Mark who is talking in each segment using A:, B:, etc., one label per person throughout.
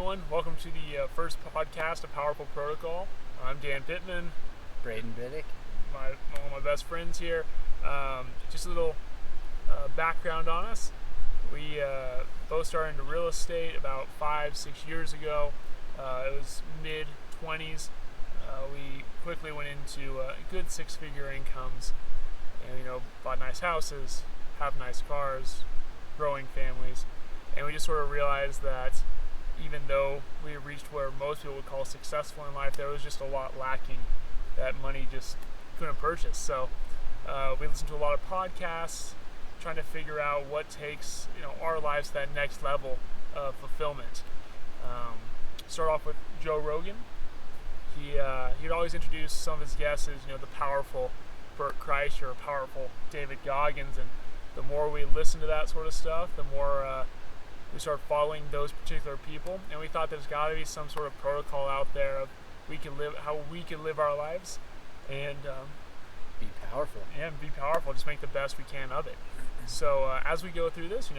A: everyone. Welcome to the first podcast of Powerful Protocol. I'm Dan Pittman,
B: Braden Biddick.
A: one of my best friends here. Just a little background on us. We both started into real estate about 5-6 years ago. It was mid-20s. We quickly went into good six-figure incomes and, bought nice houses, have nice cars, growing families. And we just sort of realized that even though we reached where most people would call successful in life, there was just a lot lacking that money just couldn't purchase. So we listened to a lot of podcasts, trying to figure out what takes our lives to that next level of fulfillment. Start off with Joe Rogan. He'd always introduce some of his guests as the powerful Bert Kreischer, powerful David Goggins, and the more we listened to that sort of stuff, the more we started following those particular people, and we thought there's got to be some sort of protocol out there of how we can live our lives, and
B: Be powerful.
A: and be powerful. Just make the best we can of it. So as we go through this, we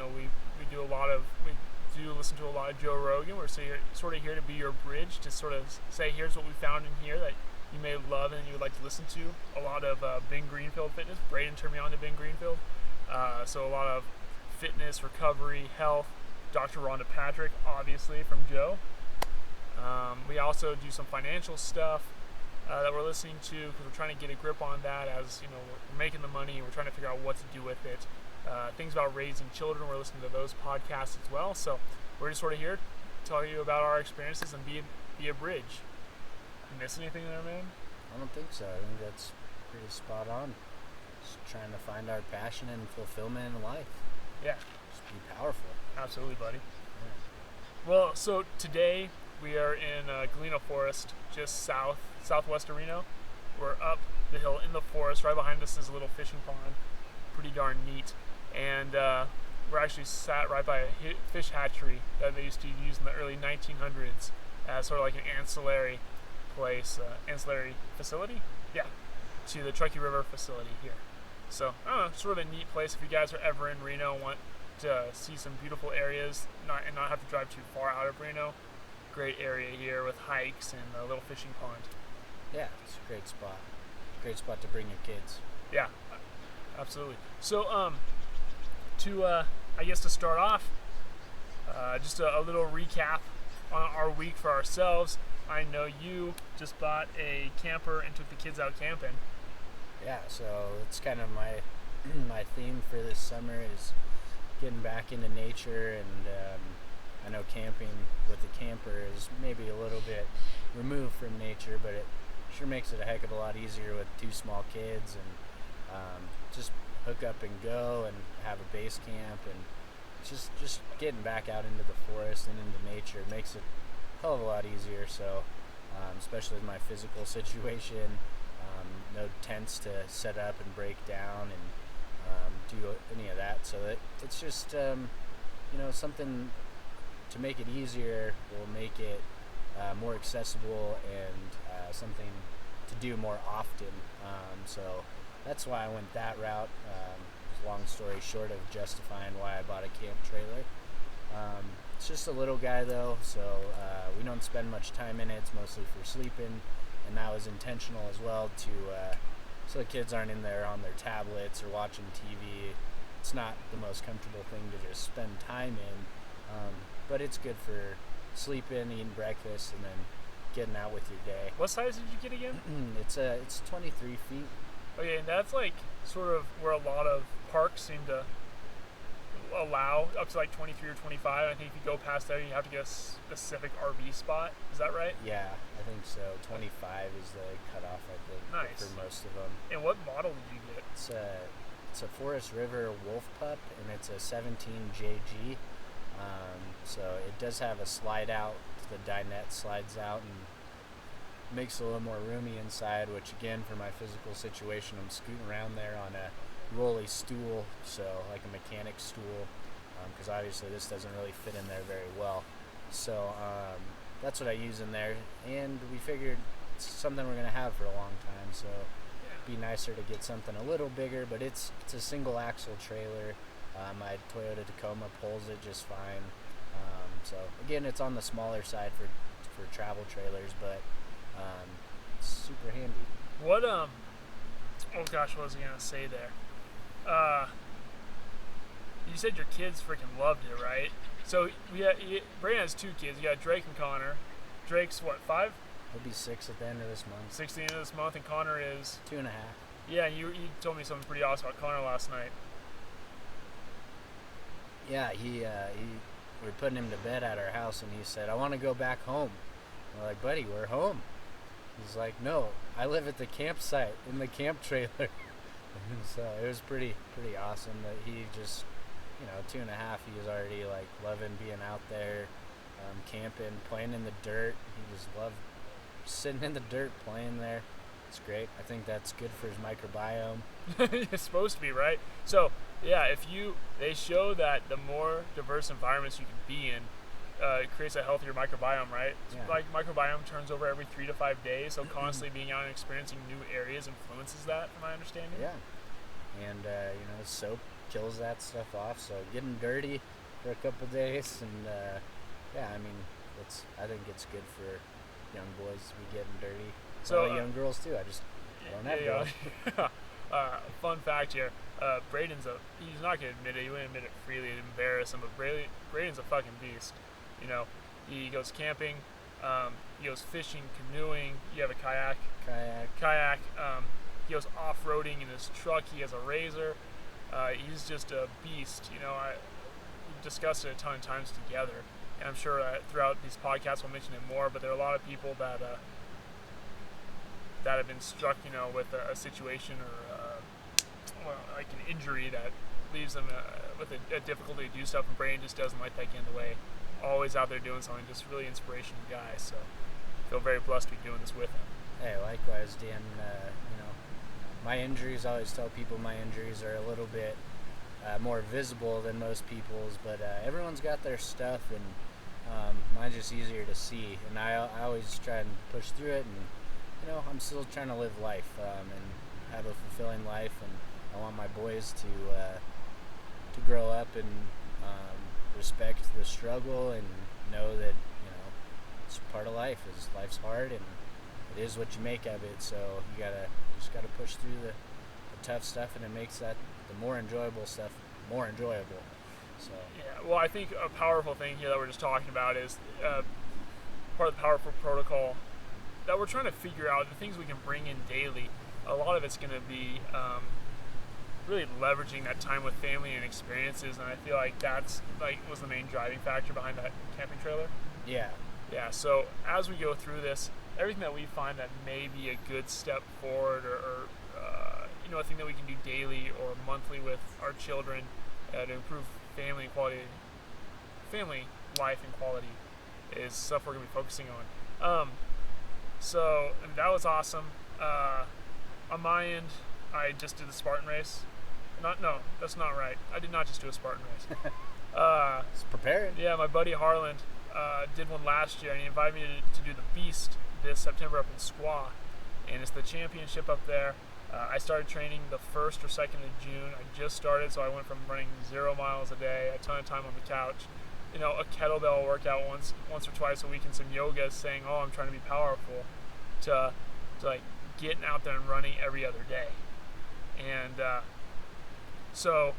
A: do listen to a lot of Joe Rogan. We're sort of here to be your bridge to sort of say, here's what we found in here that you may love and you would like to listen to. A lot of Ben Greenfield fitness. Braden turned me on to Ben Greenfield. So a lot of fitness, recovery, health. Dr. Rhonda Patrick, obviously, from Joe. We also do some financial stuff that we're listening to because we're trying to get a grip on that as we're making the money and we're trying to figure out what to do with it. Things about raising children, we're listening to those podcasts as well. So we're just sort of here to tell you about our experiences and be a bridge. Miss anything there, man?
B: I don't think so. I think that's pretty spot on. Just trying to find our passion and fulfillment in life.
A: Yeah.
B: Just be powerful.
A: Absolutely, buddy. Well, so today we are in Galena Forest, just southwest of Reno. We're up the hill in the forest. Right behind us is a little fishing pond. Pretty darn neat. And we're actually sat right by a fish hatchery that they used to use in the early 1900s as sort of like an ancillary facility? Yeah, to the Truckee River facility here. So, I don't know, sort of a neat place if you guys are ever in Reno and want to see some beautiful areas and not have to drive too far out of Reno. Great area here with hikes and a little fishing pond.
B: Yeah, it's a great spot. Great spot to bring your kids.
A: Yeah, absolutely. So, to start off, just a little recap on our week for ourselves. I know you just bought a camper and took the kids out camping.
B: Yeah, so it's kind of my theme for this summer is getting back into nature, and I know camping with the camper is maybe a little bit removed from nature, but it sure makes it a heck of a lot easier with two small kids, and just hook up and go and have a base camp, and just getting back out into the forest and into nature makes it a hell of a lot easier. So especially with my physical situation, no tents to set up and break down and do any of that, so it's just something to make it easier will make it more accessible and something to do more often, so that's why I went that route. Long story short of justifying why I bought a camp trailer. It's just a little guy though, so we don't spend much time in it. It's mostly for sleeping, and that was intentional as well so the kids aren't in there on their tablets or watching TV. It's not the most comfortable thing to just spend time in, but it's good for sleeping, eating breakfast, and then getting out with your day.
A: What size did you get again?
B: It's 23 feet.
A: Okay, and that's like sort of where a lot of parks seem to allow up to like 23 or 25. I think if you go past there, you have to get a specific RV spot. Is that right?
B: Yeah, I think so. 25 is the cutoff, I think,
A: Nice.
B: for most of them.
A: And what model did you get?
B: It's a Forest River Wolf Pup, and it's a 17 JG. So it does have a slide out. The dinette slides out and makes it a little more roomy inside, which again, for my physical situation, I'm scooting around there on a rolly stool, so like a mechanic stool, because obviously this doesn't really fit in there very well. So that's what I use in there, and we figured it's something we're going to have for a long time, so it'd be nicer to get something a little bigger, but it's a single axle trailer. My Toyota Tacoma pulls it just fine. So again, it's on the smaller side for travel trailers, but it's super handy.
A: What oh gosh, what was I gonna say there? You said your kids freaking loved it, right? So Brandon has 2 kids. You got Drake and Connor. Drake's what, 5?
B: He'll be 6 at the end of this month.
A: 6 at the end of this month, and Connor is
B: 2.5.
A: Yeah, you told me something pretty awesome about Connor last night.
B: Yeah, we were putting him to bed at our house, and he said, "I want to go back home." We're like, "Buddy, we're home." He's like, "No, I live at the campsite in the camp trailer." So it was pretty awesome that he just, 2.5, he was already like loving being out there, camping, playing in the dirt. He just loved sitting in the dirt, playing there. It's great. I think that's good for his microbiome.
A: It's supposed to be, right? So yeah, they show that the more diverse environments you can be in, it creates a healthier microbiome, right?
B: Yeah.
A: Like microbiome turns over every 3 to 5 days, so constantly being out and experiencing new areas influences that, from my understanding.
B: Yeah, and soap kills that stuff off. So getting dirty for a couple days, and I think it's good for young boys to be getting dirty. So young girls too. I don't have girls.
A: Fun fact here: he's not gonna admit it. He wouldn't admit it freely to embarrass him, but Braden's a fucking beast. He goes camping, he goes fishing, canoeing. You have a kayak. He goes off-roading in his truck. He has a razor. He's just a beast. We've discussed it a ton of times together, and I'm sure throughout these podcasts we'll mention it more. But there are a lot of people that have been struck, with a situation or like an injury that leaves them with a difficulty to do stuff, and Braden just doesn't let that get in the way. Always out there doing something, just really inspirational guy. So I feel very blessed to be doing this with him.
B: Hey, likewise, Dan. My injuries, I always tell people my injuries are a little bit more visible than most people's, but everyone's got their stuff, and mine's just easier to see. And I always try and push through it, and I'm still trying to live life and have a fulfilling life, and I want my boys to grow up and respect the struggle and know that it's part of life. Life's hard, and it is what you make of it. So you just gotta push through the tough stuff, and it makes that the more enjoyable stuff more enjoyable. So
A: yeah, well, I think a powerful thing here that we're just talking about is part of the powerful protocol that we're trying to figure out, the things we can bring in daily. A lot of it's going to be really leveraging that time with family and experiences, and I feel like that's was the main driving factor behind that camping trailer.
B: Yeah.
A: So as we go through this, everything that we find that may be a good step forward, or a thing that we can do daily or monthly with our children to improve family life and quality, is stuff we're going to be focusing on. So that was awesome. On my end, I just did the Spartan race. No, that's not right. I did not just do a Spartan race.
B: It's prepared.
A: Yeah, my buddy Harland did one last year, and he invited me to do the Beast this September up in Squaw, and it's the championship up there. I started training the 1st or 2nd of June. I just started, so I went from running 0 miles a day, a ton of time on the couch, a kettlebell workout once or twice a week, and some yoga saying, "Oh, I'm trying to be powerful," to like getting out there and running every other day. And so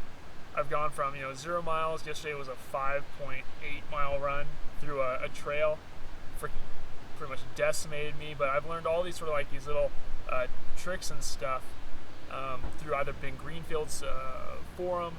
A: I've gone from 0 miles. Yesterday was a 5.8 mile run through a trail. Pretty much decimated me, but I've learned all these sort of like these little tricks and stuff through either Ben Greenfield's forum,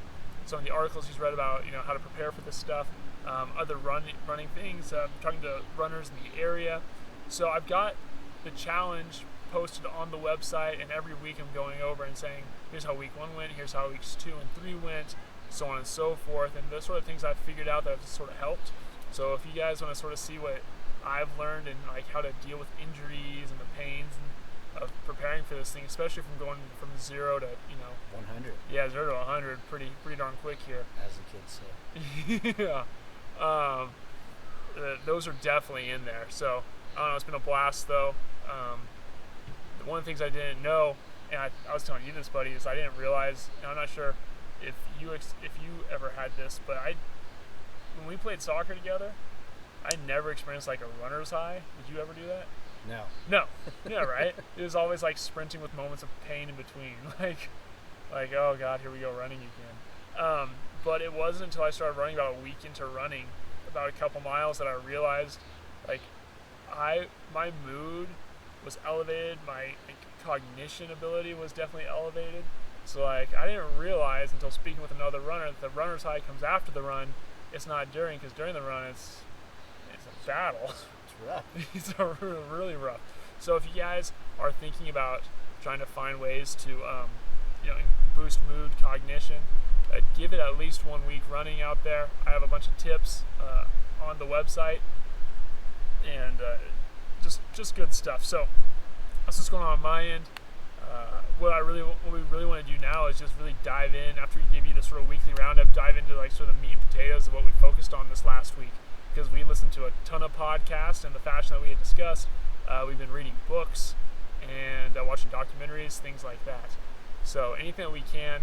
A: some of the articles he's read about how to prepare for this stuff, other running things, talking to runners in the area. So I've got the challenge posted on the website, and every week I'm going over and saying, here's how week 1 went, here's how weeks 2 and 3 went, so on and so forth, and those sort of things I've figured out that have sort of helped. So if you guys want to sort of see what I've learned and like how to deal with injuries and the pains of preparing for this thing, especially from going from 0 to
B: 100.
A: Yeah, 0 to 100 pretty darn quick here,
B: as the kids say.
A: Yeah. Those are definitely in there. So I don't know, it's been a blast though. One of the things I didn't know, and I was telling you this, buddy, is I didn't realize, and I'm not sure if you ever had this, but when we played soccer together, I never experienced like a runner's high. Did you ever do that?
B: No.
A: No. Yeah, right? It was always like sprinting with moments of pain in between. Like oh god, here we go running again. But it wasn't until I started running about a week into running, about a couple miles, that I realized like my mood was elevated, my cognition ability was definitely elevated. So like I didn't realize until speaking with another runner that the runner's high comes after the run. It's not during, because during the run it's a battle.
B: It's rough.
A: It's really rough. So if you guys are thinking about trying to find ways to boost mood, cognition, give it at least 1 week running out there. I have a bunch of tips on the website, and just good stuff. So that's what's going on my end. What we really want to do now is just really dive in, after we give you this sort of weekly roundup, dive into like sort of meat and potatoes of what we focused on this last week, because we listened to a ton of podcasts in the fashion that we had discussed. We've been reading books and watching documentaries, things like that. So anything that we can,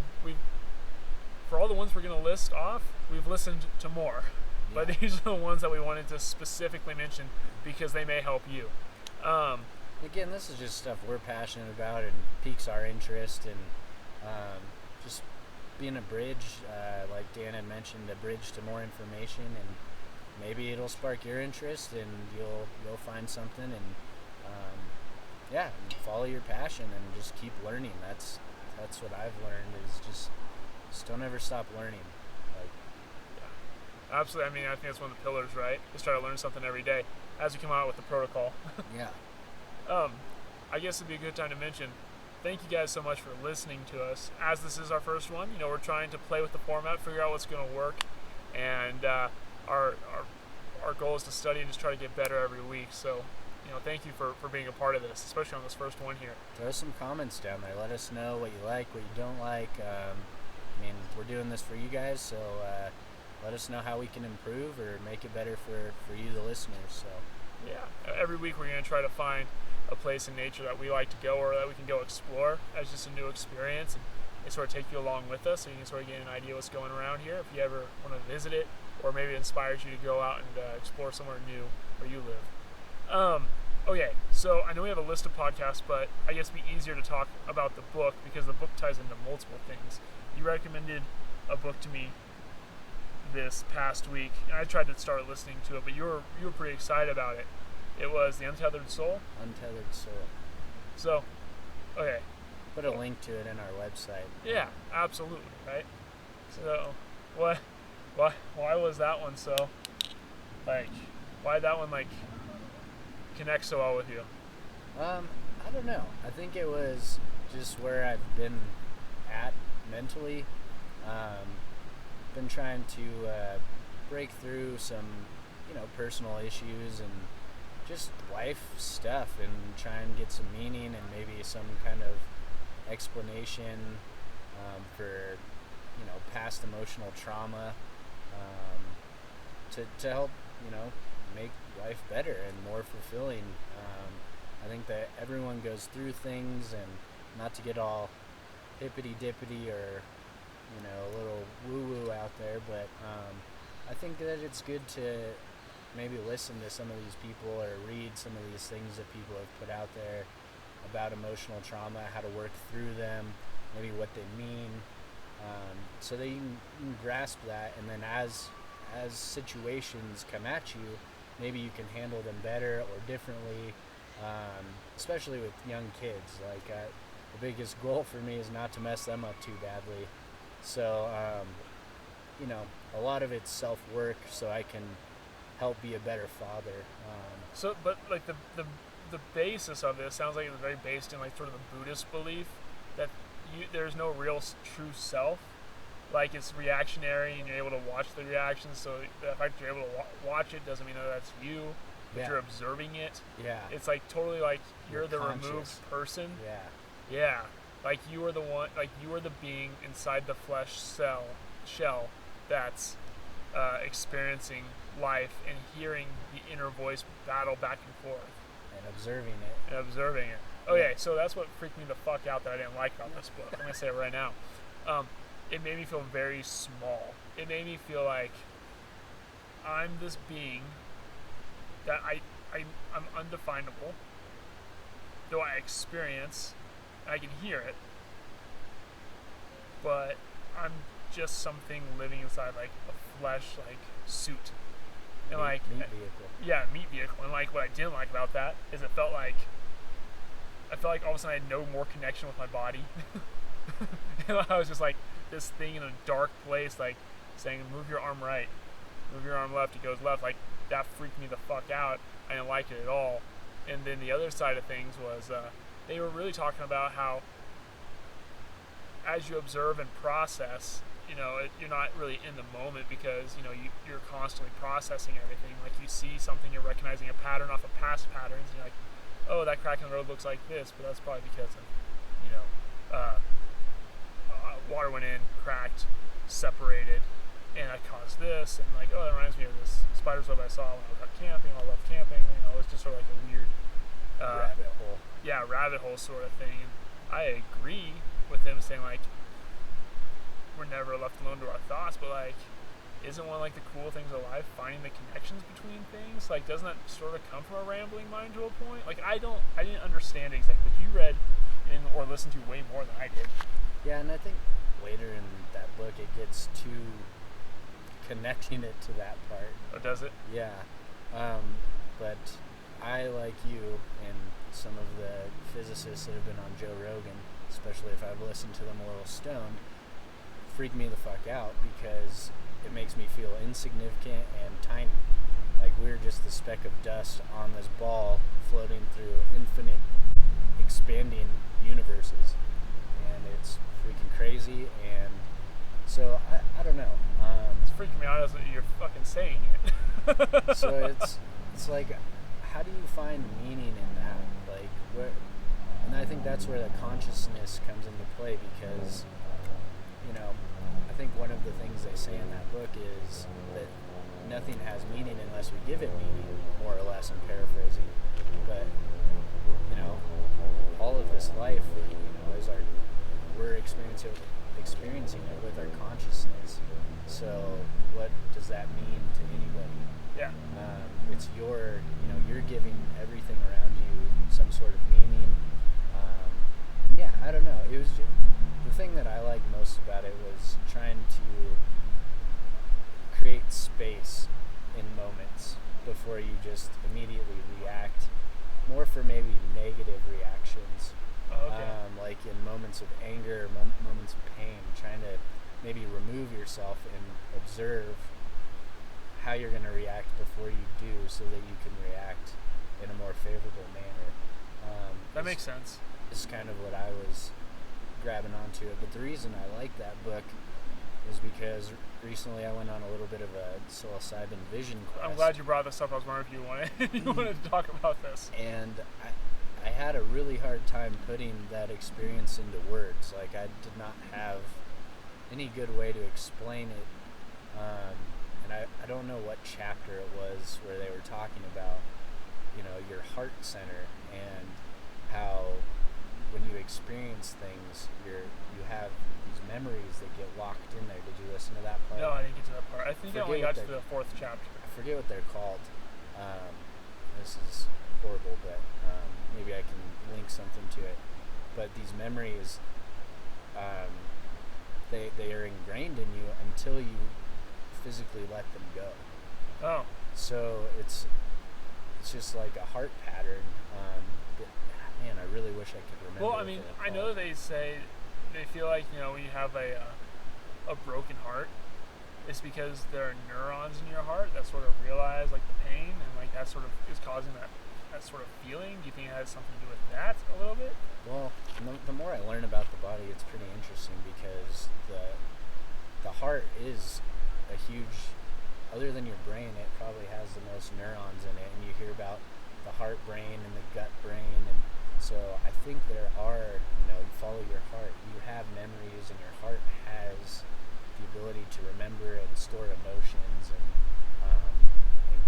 A: for all the ones we're going to list off, we've listened to more. Yeah. But these are the ones that we wanted to specifically mention because they may help you.
B: Again, this is just stuff we're passionate about and piques our interest, and just being a bridge, like Dan had mentioned, a bridge to more information, and maybe it'll spark your interest and you'll find something, and follow your passion and just keep learning. That's what I've learned, is just don't ever stop learning.
A: Absolutely. I mean, I think that's one of the pillars, right? Just try to learn something every day as we come out with the protocol.
B: Yeah.
A: I guess it'd be a good time to mention, thank you guys so much for listening to us. As this is our first one, we're trying to play with the format, figure out what's going to work, and our goal is to study and just try to get better every week. So, thank you for being a part of this, especially on this first one here.
B: Throw some comments down there. Let us know what you like, what you don't like. We're doing this for you guys, so let us know how we can improve or make it better for you, the listeners. So,
A: yeah, every week we're going to try to find a place in nature that we like to go, or that we can go explore as just a new experience, and sort of take you along with us, so you can sort of get an idea what's going around here if you ever want to visit it, or maybe it inspires you to go out and explore somewhere new where you live. Okay, so I know we have a list of podcasts, but I guess it'd be easier to talk about the book because the book ties into multiple things. You recommended a book to me this past week, and I tried to start listening to it, but you were pretty excited about it. It was The Untethered Soul?
B: Untethered Soul.
A: So, okay.
B: Put a link to it in our website.
A: Yeah, absolutely, right? So, why was that one so, why did that one, connect so well with you?
B: I don't know. I think it was just where I've been at mentally. Been trying to break through some, personal issues and just life stuff, and try and get some meaning and maybe some kind of explanation for, past emotional trauma, to help, make life better and more fulfilling. I think that everyone goes through things, and not to get all hippity-dippity or, a little woo-woo out there, but I think that it's good to maybe listen to some of these people or read some of these things that people have put out there about emotional trauma, how to work through them, maybe what they mean, so that you can grasp that, and then as situations come at you, maybe you can handle them better or differently, especially with young kids. The biggest goal for me is not to mess them up too badly. So, a lot of it's self-work, so I can help be a better father.
A: But the basis of this sounds like it's very based in sort of the Buddhist belief that there's no real true self. It's reactionary, and you're able to watch the reactions. So the fact you're able to watch it doesn't mean that that's you, but you're observing it. Yeah. It's totally you're the conscious, removed person.
B: Yeah.
A: Yeah. You are the one. You are the being inside the flesh shell that's experiencing life and hearing the inner voice battle back and forth.
B: And observing it.
A: Okay, so that's what freaked me the fuck out that I didn't like about this book. I'm going to say it right now. It made me feel very small. It made me feel like I'm this being that I'm undefinable, though I experience, and I can hear it, but I'm just something living inside like a flesh like suit. And like
B: meat vehicle.
A: Yeah, meat vehicle. And like what I didn't like about that is it felt like I felt like all of a sudden I had no more connection with my body. And I was just like this thing in a dark place, like saying, "Move your arm right, move your arm left." It goes left. Like that freaked me the fuck out. I didn't like it at all. And then the other side of things was they were really talking about how as you observe and process, you're not really in the moment because you're constantly processing everything. Like you see something, you're recognizing a pattern off of past patterns. And you're like, oh, that crack in the road looks like this, but that's probably because of water went in, cracked, separated, and that caused this. And like, oh, that reminds me of this spider's web I saw when I was out camping. I love camping. It's just sort of like a weird
B: rabbit hole.
A: Yeah, rabbit hole sort of thing. And I agree with them saying like we're never left alone to our thoughts, but like isn't one of like the cool things of life finding the connections between things? Like doesn't that sort of come from a rambling mind to a point? Like I didn't understand it exactly, but you read or listened to way more than I did.
B: Yeah, and I think later in that book it gets to connecting it to that part.
A: Oh, does it?
B: Yeah. But I, like you and some of the physicists that have been on Joe Rogan, especially if I've listened to them a little stoned, freak me the fuck out because it makes me feel insignificant and tiny. Like we're just the speck of dust on this ball floating through infinite expanding universes. And it's freaking crazy. And so I don't know.
A: It's freaking me out as you're fucking saying it.
B: So it's like, how do you find meaning in that? Like where? And I think that's where the consciousness comes into play because, I think one of the things they say in that book is that nothing has meaning unless we give it meaning, more or less. I'm paraphrasing, but all of this life, is we're experiencing it with our consciousness. So what does that mean to anybody?
A: Yeah.
B: It's you're giving everything around you some sort of meaning. Yeah, I don't know. It was the thing that I liked most about it was trying to create space in moments before you just immediately react. More for maybe negative reactions.
A: Oh, okay.
B: Like in moments of anger, moments of pain, trying to maybe remove yourself and observe how you're going to react before you do so that you can react in a more favorable manner.
A: That makes sense.
B: This is kind of what I was grabbing onto it. But the reason I like that book is because recently I went on a little bit of a psilocybin vision quest.
A: I'm glad you brought this up. I was wondering if you wanted to talk about this.
B: And I had a really hard time putting that experience into words. Like I did not have any good way to explain it. And I don't know what chapter it was where they were talking about, your heart center and how when you experience things, you have these memories that get locked in there. Did you listen to that part?
A: No, I didn't get to that part. I think I only got to the 4th chapter.
B: I forget what they're called. This is horrible, but maybe I can link something to it. But these memories, they are ingrained in you until you physically let them go.
A: Oh.
B: So it's just like a heart pattern. Man, I really wish I could remember.
A: Well, I mean, I know they say they feel like when you have a broken heart, it's because there are neurons in your heart that sort of realize like the pain and like that sort of is causing that sort of feeling. Do you think it has something to do with that a little bit?
B: Well, the more I learn about the body, it's pretty interesting because the heart is a huge, other than your brain, it probably has the most neurons in it. And you hear about the heart brain and the gut brain, and so I think there are, you follow your heart. You have memories, and your heart has the ability to remember and store emotions and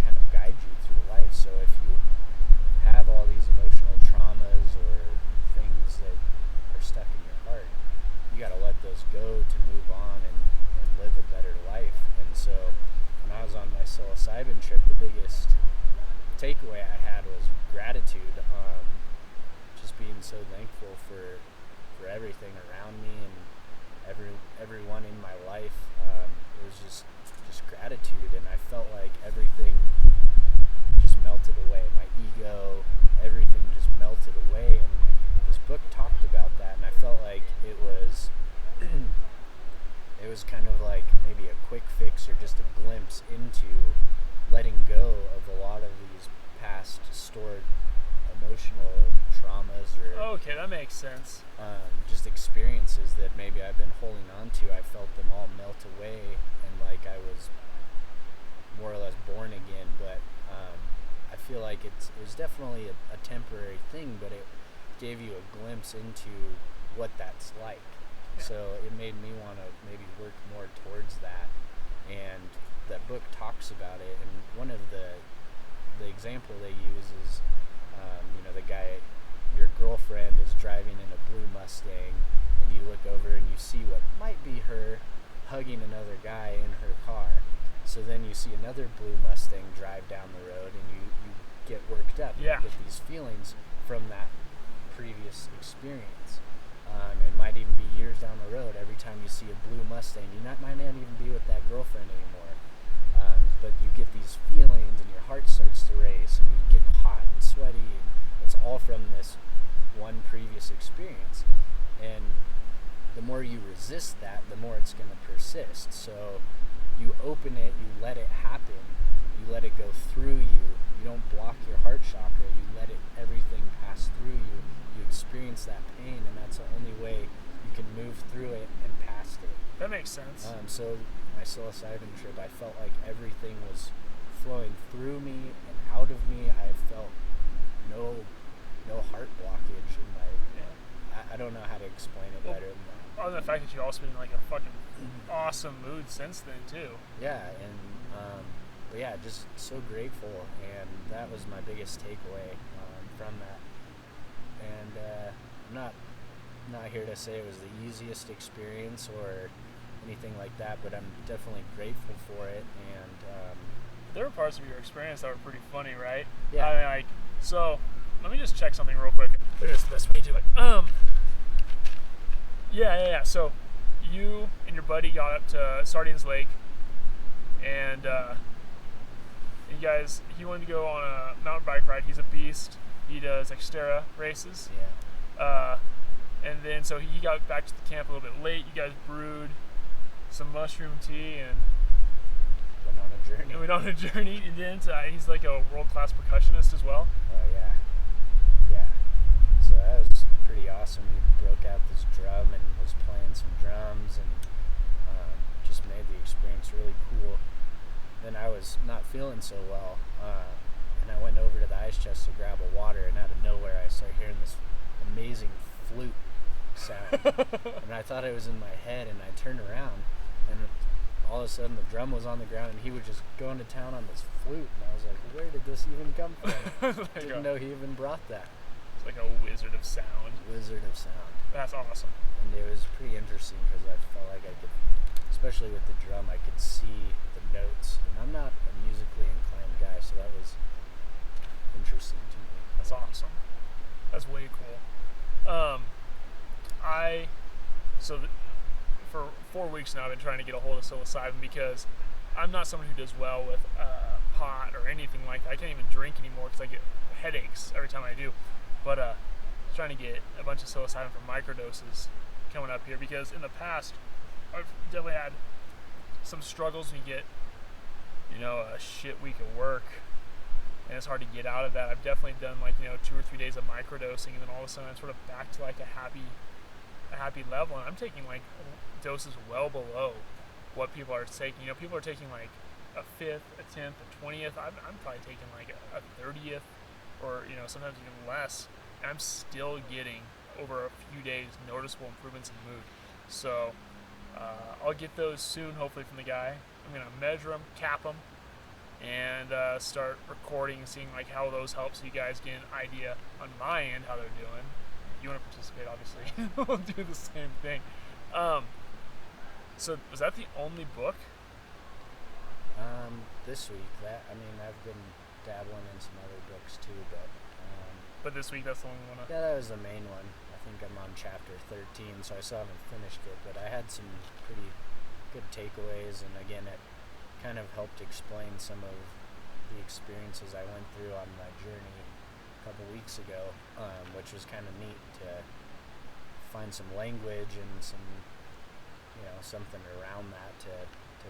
B: kind of guide you through life. So if you have all these emotional traumas or things that are stuck in your heart, you got to let those go to move on and live a better life. And so when I was on my psilocybin just gratitude, and I felt like everything just melted away. My ego, everything just melted away, and this book talked about that, and I felt like it was it was kind of like maybe a quick fix or just a glimpse into letting go of a lot of these past stored emotional traumas or
A: Okay, that makes sense.
B: just experiences that maybe I've been holding on to. I felt them all melt away, and like I was more or less born again. But I feel like it was definitely a temporary thing, but it gave you a glimpse into what that's like.
A: Yeah.
B: So it made me want to maybe work more towards that. And that book talks about it. And one of the example they use is, the guy, your girlfriend is driving in a blue Mustang, and you look over and you see what might be her hugging another guy in her car. So then you see another blue Mustang drive down the road, and you get worked up.
A: Yeah.
B: You get these feelings from that previous experience. It might even be years down the road. Every time you see a blue Mustang, might not even be with that girlfriend anymore. But you get these feelings, and your heart starts to race, and you get hot and sweaty, and it's all from this one previous experience. And the more you resist that, the more it's going to persist. So you open it, you let it happen, you let it go through you. You don't block your heart chakra, you let everything pass through you. You experience that pain, and that's the only way you can move through it and past it.
A: That makes sense.
B: So my psilocybin trip, I felt like everything was flowing through me and out of me. I felt no heart blockage in my.
A: Yeah.
B: I don't know how to explain it better than that.
A: Other than the fact that you've also been in like a fucking awesome mood since then too.
B: Yeah, and but yeah, just so grateful, and that was my biggest takeaway from that. And I'm not here to say it was the easiest experience or anything like that, but I'm definitely grateful for it. And
A: there were parts of your experience that were pretty funny, right?
B: Yeah.
A: I mean, so let me just check something real quick. Maybe that's the best way to do it. Yeah. So you and your buddy got up to Sardines Lake, and you guys, he wanted to go on a mountain bike ride. He's a beast. He does Xterra races.
B: yeah,
A: And then so he got back to the camp a little bit late. You guys brewed some mushroom tea and
B: went on a journey.
A: went on a journey. And then he's like a world-class percussionist as well.
B: Oh yeah. So that was pretty awesome. He broke out this drum and was playing some drums, and just made the experience really cool. Then I was not feeling so well, and I went over to the ice chest to grab a water, and out of nowhere I started hearing this amazing flute sound. And I thought it was in my head, and I turned around, and all of a sudden the drum was on the ground, and he was just going to town on this flute, and I was like, where did this even come from? Didn't know he even brought that.
A: It's like a wizard of sound.
B: Wizard of sound.
A: That's awesome.
B: And it was pretty interesting because I felt like I could, especially with the drum, I could see the notes. And I'm not a musically inclined guy, so that was interesting to me.
A: That's awesome. That's way cool. For 4 weeks now, I've been trying to get a hold of psilocybin because I'm not someone who does well with pot or anything like that. I can't even drink anymore because I get headaches every time I do. But trying to get a bunch of psilocybin from microdoses coming up here, because in the past I've definitely had some struggles when you get, a shit week of work and it's hard to get out of that. I've definitely done 2 or 3 days of microdosing, and then all of a sudden I'm sort of back to like a happy level, and I'm taking like doses well below what people are taking. People are taking like a fifth, a 10th, a 20th. I'm probably taking like a 30th, or sometimes even less, and I'm still getting over a few days noticeable improvements in mood. So I'll get those soon, hopefully, from the guy. I'm gonna measure them, cap them, and start recording and seeing like how those help, so you guys get an idea on my end how they're doing. If you want to participate, obviously, we'll do the same thing. So was that the only book?
B: This week, I've been dabbling in some other books too,
A: But this week, that's the only one.
B: Yeah, that was the main one. I think I'm on chapter 13, so I still haven't finished it, but I had some pretty good takeaways, and again, it kind of helped explain some of the experiences I went through on my journey a couple weeks ago, which was kind of neat to find some language and some, something around that to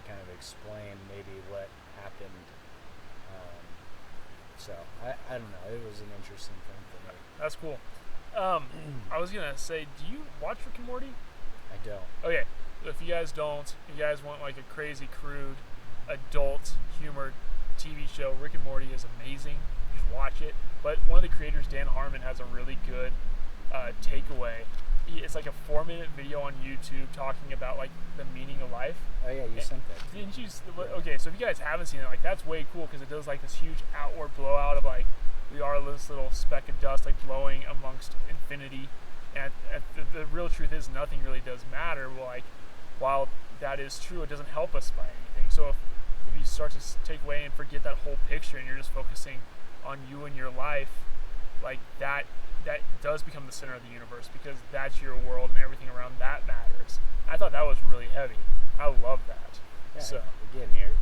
B: kind of explain maybe what happened. So I don't know, it was an interesting thing for me.
A: That's cool. I was gonna say, do you watch Rick and Morty?
B: I don't.
A: Okay, if you guys don't, you guys want like a crazy, crude, adult humor TV show, Rick and Morty is amazing. You just watch it. But one of the creators, Dan Harmon, has a really good takeaway. It's like a 4-minute video on YouTube talking about like the meaning of life.
B: Oh yeah, you sent that.
A: Didn't you? Okay, so if you guys haven't seen it, like that's way cool because it does like this huge outward blowout of like we are this little speck of dust like blowing amongst infinity, and the real truth is nothing really does matter. Well, like while that is true, it doesn't help us by anything. So if you start to take away and forget that whole picture and you're just focusing on you and your life, like that does become the center of the universe because that's your world and everything around that matters. I thought that was really heavy. I love that.
B: Yeah,
A: so
B: again, you're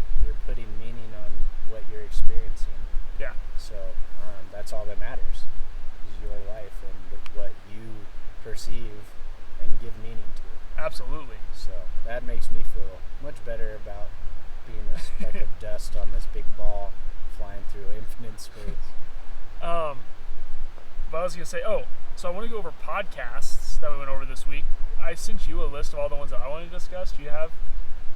B: putting meaning on what you're experiencing.
A: Yeah.
B: So that's all that matters is your life and what you perceive and give meaning to.
A: Absolutely.
B: So that makes me feel much better about being a speck of dust on this big ball flying through infinite space.
A: But I was going to say, so I want to go over podcasts that we went over this week. I sent you a list of all the ones that I want to discuss. Do you have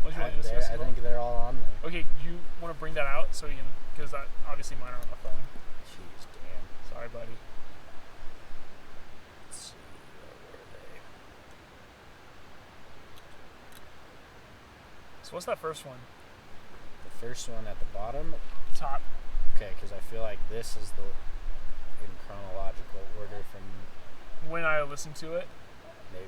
A: ones you want to discuss?
B: I think they're all on there.
A: Okay, do you want to bring that out so you can, because obviously mine are on my phone.
B: Jeez, damn.
A: Sorry, buddy.
B: Let's see, where were they?
A: So what's that first one?
B: The first one at the bottom?
A: Top.
B: Okay, because I feel like this is in chronological order from
A: when I listened to it.
B: Maybe.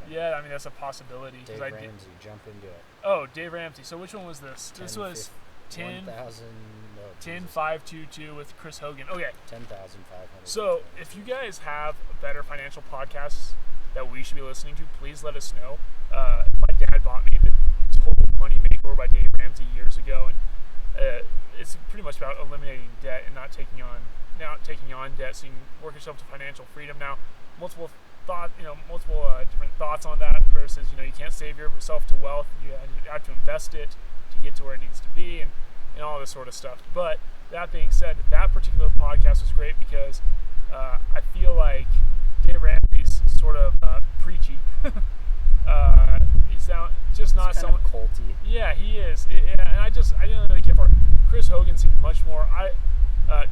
A: Yeah, I mean that's a possibility.
B: Dave Ramsey, jump into it.
A: Oh, Dave Ramsey. So which one was this? This was 10,522 with Chris Hogan. Okay.
B: 10,500.
A: So if you guys have better financial podcasts that we should be listening to, please let us know. My dad bought me the Total Money Makeover by Dave Ramsey years ago, and it's pretty much about eliminating debt and not taking on debt, so you can work yourself to financial freedom. Now, multiple different thoughts on that versus, you can't save yourself to wealth. You have to invest it to get to where it needs to be and all this sort of stuff. But that being said, that particular podcast was great because I feel like Dave Ramsey's sort of preachy. He's just not someone
B: culty.
A: Yeah, he is. And I didn't really care for it. Chris Hogan seemed much more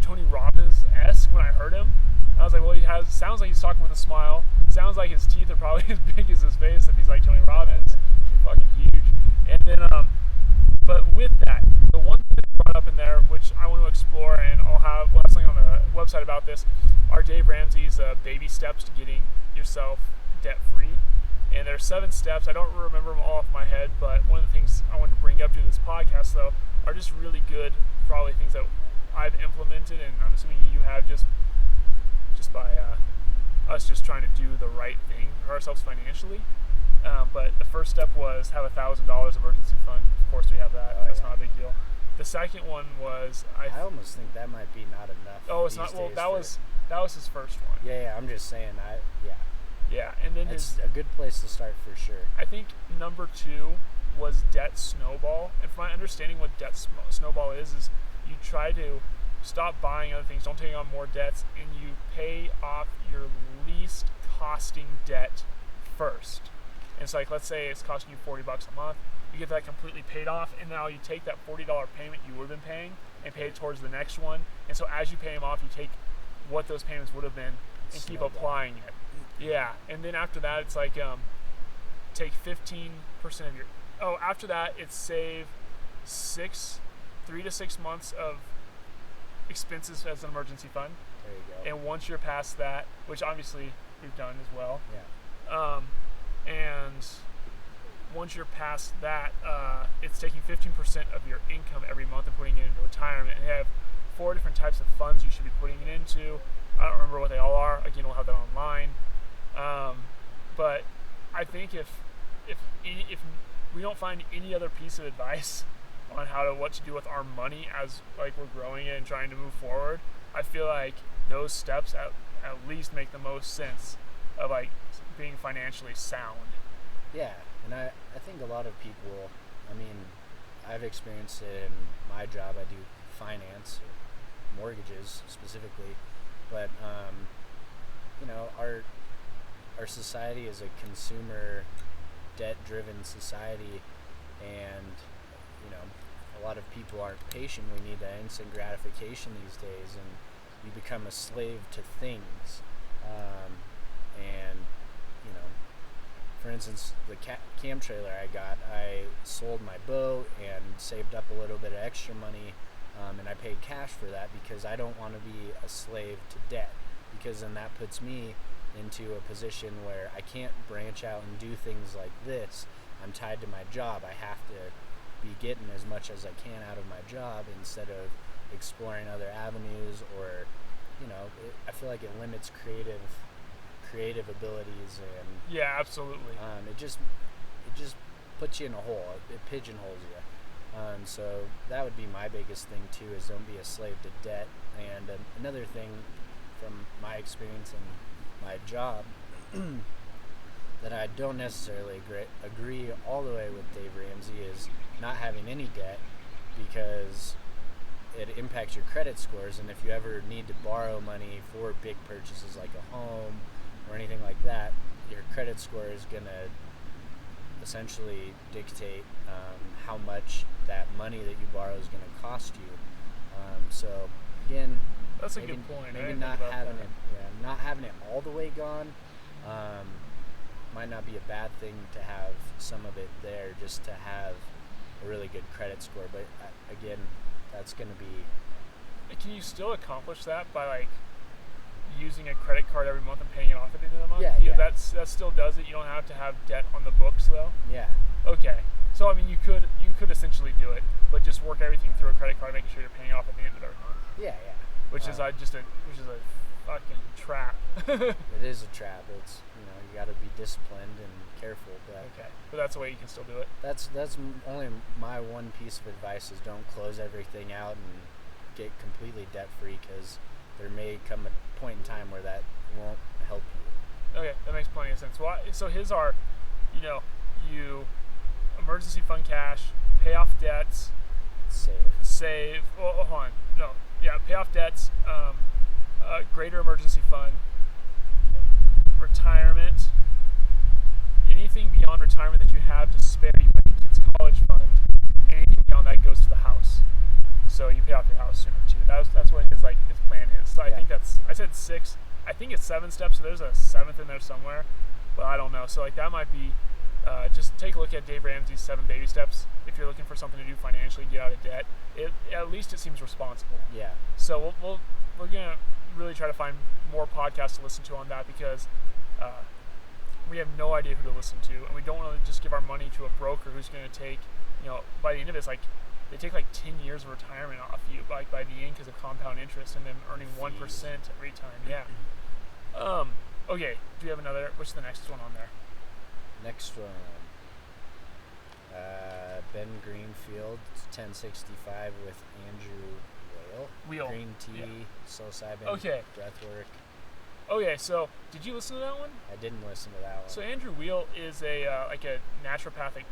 A: Tony Robbins-esque when I heard him. I was like, well, sounds like he's talking with a smile. Sounds like his teeth are probably as big as his face if he's like Tony Robbins. They're fucking huge. And then, but with that, the one thing that brought up in there, which I want to explore, and we'll have something on the website about this, are Dave Ramsey's baby steps to getting yourself debt-free. And there are 7 steps. I don't remember them all off my head, but one of the things I wanted to bring up to this podcast, though, are just really good, probably things that I've implemented, and I'm assuming you have just by us just trying to do the right thing for ourselves financially. But the first step was have $1,000 emergency fund. Of course, we have that. That's not a big deal. The second one was
B: I almost think that might be not enough.
A: Oh, it's not. Well, that was his first one.
B: Yeah. I'm just saying.
A: Yeah, and then
B: it's a good place to start for sure.
A: I think number 2 was debt snowball. And from my understanding, what debt snowball is you try to stop buying other things, don't take on more debts, and you pay off your least costing debt first. And so, like, let's say it's costing you $40 a month. You get that completely paid off, and now you take that $40 payment you would have been paying and pay it towards the next one. And so as you pay them off, you take what those payments would have been and keep applying it. Yeah, and then after that, it's like take 15% of your... Oh, after that, it's save 3 to 6 months of expenses as an emergency fund.
B: There you go.
A: And once you're past that, which obviously we've done as well.
B: Yeah.
A: And once you're past that, it's taking 15% of your income every month and putting it into retirement. And you have 4 different types of funds you should be putting it into. I don't remember what they all are. Again, we'll have that online. But I think if we don't find any other piece of advice on what to do with our money as like we're growing it and trying to move forward. I feel like those steps at least make the most sense of like being financially sound.
B: Yeah, and I think a lot of people, I mean, I've experienced it in my job. I do finance, mortgages specifically, but our society is a consumer, debt-driven society, and a lot of people aren't patient. We need that instant gratification these days, and you become a slave to things. And for instance, the camp trailer I sold my boat and saved up a little bit of extra money, and I paid cash for that because I don't want to be a slave to debt, because then that puts me into a position where I can't branch out and do things like this. I'm tied to my job. I have to be getting as much as I can out of my job instead of exploring other avenues, or I feel like it limits creative abilities, and
A: yeah, absolutely.
B: It just puts you in a hole. It pigeonholes you. So that would be my biggest thing too, is don't be a slave to debt. And another thing from my experience in my job that I don't necessarily agree all the way with Dave Ramsey is not having any debt, because it impacts your credit scores, and if you ever need to borrow money for big purchases like a home or anything like that, your credit score is going to essentially dictate how much that money that you borrow is going to cost you. So again,
A: that's a good point.
B: Maybe not having it all the way gone might not be a bad thing to have some of it there, just to have a really good credit score. But again, that's going to be.
A: Can you still accomplish that by like using a credit card every month and paying it off at the end of the month?
B: Yeah.
A: That still does it. You don't have to have debt on the books though.
B: Yeah.
A: Okay. So I mean, you could essentially do it, but just work everything through a credit card, making sure you're paying it off at the end of every month.
B: Yeah.
A: Which is a fucking trap.
B: It is a trap. It's you got to be disciplined and careful. But
A: okay. But that's the way you can still do it.
B: That's only my one piece of advice, is don't close everything out and get completely debt free, because there may come a point in time where that won't help you.
A: Okay, that makes plenty of sense. Well, so his are, you emergency fund cash, pay off debts, save. Well, hold on. No, yeah, pay off debts, greater emergency fund, retirement, anything beyond retirement that you have to spare you with the kids' college fund, anything beyond that goes to the house. So you pay off your house sooner too. That's what his plan is. So I think I said 6. I think it's 7 steps. So there's a 7th in there somewhere, but I don't know. So that might be. Just take a look at Dave Ramsey's 7 baby steps if you're looking for something to do financially, get out of debt. At least it seems responsible.
B: Yeah.
A: So we're gonna really try to find more podcasts to listen to on that, because we have no idea who to listen to, and we don't want to just give our money to a broker who's going to take, by the end of it, it's they take 10 years of retirement off you, by the end, because of compound interest, and then earning 1% every time. Yeah. Okay. Do you have another? What's the next one on there?
B: Next one. Ben Greenfield, 1065 with Andrew Whale. Green tea, psilocybin, breathwork.
A: Okay, so did you listen to that one?
B: I didn't listen to that one.
A: So Andrew Wheel is a naturopathic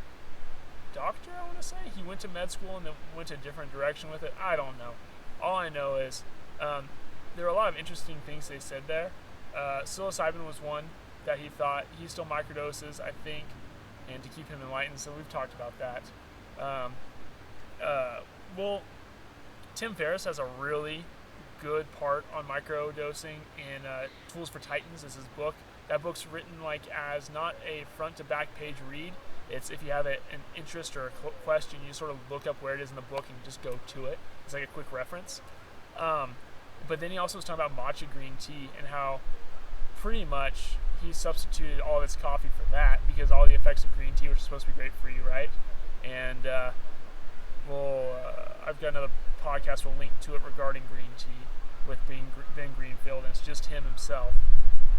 A: doctor, I want to say. He went to med school and then went to a different direction with it. I don't know. All I know is there are a lot of interesting things they said there. Psilocybin was one that he thought he still microdoses, I think, and to keep him enlightened. So we've talked about that. Well, Tim Ferriss has a really good part on microdosing in Tools for Titans is his book. That book's written as not a front to back page read. It's if you have an interest or a question, you sort of look up where it is in the book and just go to it. It's like a quick reference. But then he also was talking about matcha green tea and how pretty much he substituted all of his coffee for that, because all the effects of green tea, which is supposed to be great for you, right? And I've got another podcast we'll link to it regarding green tea with Ben Greenfield, and it's just him himself.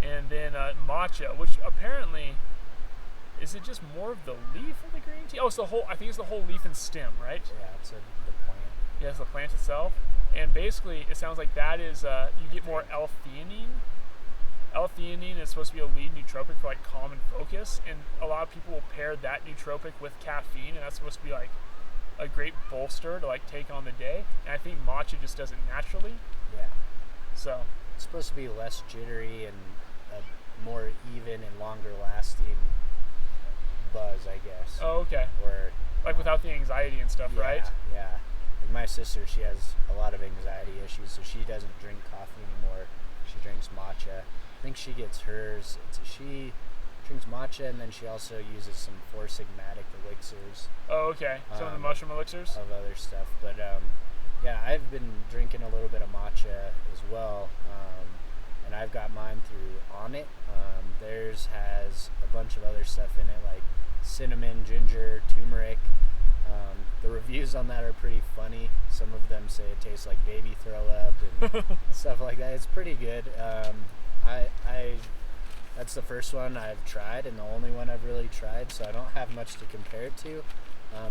A: And then matcha, which apparently Is it just more of the leaf of the green tea? Oh, it's the whole. I think it's the whole leaf and stem, right?
B: Yeah, it's the plant.
A: Yeah, it's the plant itself. And basically, it sounds like that is you get more L-theanine. L-theanine is supposed to be a lead nootropic for like calm and focus, and a lot of people will pair that nootropic with caffeine, and that's supposed to be like a great bolster to like take on the day. And I think matcha just does it naturally.
B: Yeah.
A: So
B: it's supposed to be less jittery and a more even and longer lasting buzz, I guess.
A: Oh, okay.
B: Or
A: like without the anxiety and stuff,
B: yeah,
A: right?
B: Yeah. Like my sister, she has a lot of anxiety issues, so she doesn't drink coffee anymore. She drinks matcha. I think she gets hers. She drinks matcha, and then she also uses some Four Sigmatic elixirs.
A: Oh, okay. Some of the mushroom elixirs?
B: Of other stuff. But, yeah, I've been drinking a little bit of matcha as well, and I've got mine through On It. Theirs has a bunch of other stuff in it, like cinnamon, ginger, turmeric. The reviews on that are pretty funny. Some of them say it tastes like baby throw up and stuff like that. It's pretty good. That's the first one I've tried and the only one I've really tried, so I don't have much to compare it to.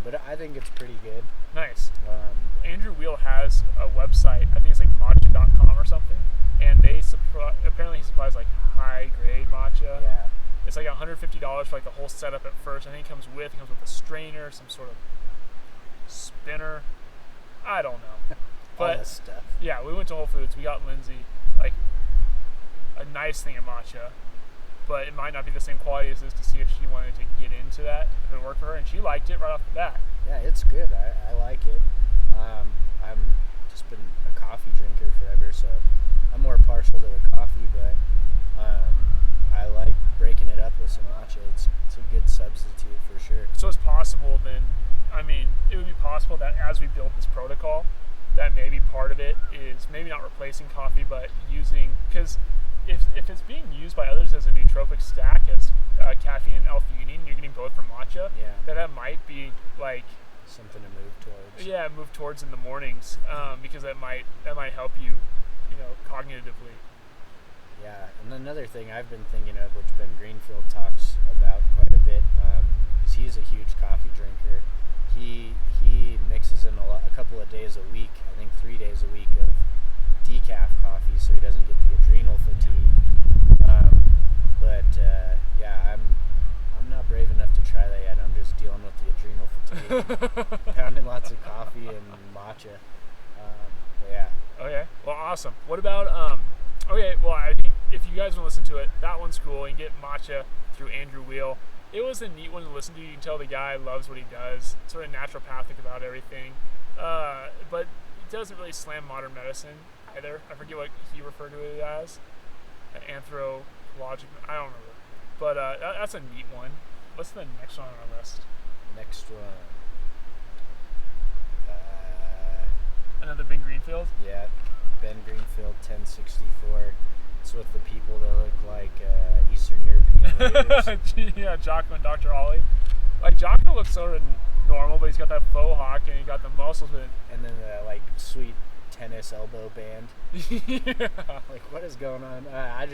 B: But I think it's pretty good.
A: Nice. Andrew Weil has a website. I think it's like matcha.com or something, and apparently he supplies like high grade matcha.
B: Yeah.
A: It's like $150 for like the whole setup at first. I think it comes with a strainer, some sort of spinner. I don't know. But
B: all this stuff.
A: Yeah, we went to Whole Foods. We got Lindsay like a nice thing of matcha, but it might not be the same quality as this, to see if she wanted to get into that, if it worked for her, and she liked it right off the bat.
B: Yeah, it's good. I like it. I'm just been a coffee drinker forever, so I'm more partial to the coffee, but I like breaking it up with some matcha. It's a good substitute for sure.
A: So it's possible then, I mean, it would be possible that as we build this protocol, that maybe part of it is maybe not replacing coffee, but using, because if it's being used by others as a nootropic stack, as caffeine and L-theanine, you're getting both from matcha,
B: yeah,
A: that might be like
B: something to move towards.
A: Yeah, move towards in the mornings, because that might help you, cognitively.
B: Yeah, and another thing I've been thinking of, which Ben Greenfield talks about quite a bit, is he's a huge coffee drinker. He mixes in a couple of days a week, I think 3 days a week, of decaf coffee, so he doesn't get the adrenal fatigue. Yeah, I'm not brave enough to try that yet. I'm just dealing with the adrenal fatigue, pounding lots of coffee and matcha. Yeah.
A: Okay. Well, awesome. What about okay, well, I think if you guys want to listen to it, that one's cool. You can get matcha through Andrew Weil. It was a neat one to listen to. You can tell the guy loves what he does. Sort of naturopathic about everything. But it doesn't really slam modern medicine either. I forget what he referred to it as. Anthropologic. I don't remember. But that's a neat one. What's the next one on our list?
B: Next one.
A: Another Ben Greenfield?
B: Yeah. Ben Greenfield 1064. It's with the people that look like Eastern European raiders.
A: Yeah, Jocko and Dr. Ollie. Like, Jocko looks sort of normal, but he's got that faux hawk and he's got the muscles with it.
B: And then the, like, sweet tennis elbow band.
A: Yeah.
B: Like, what is going on? I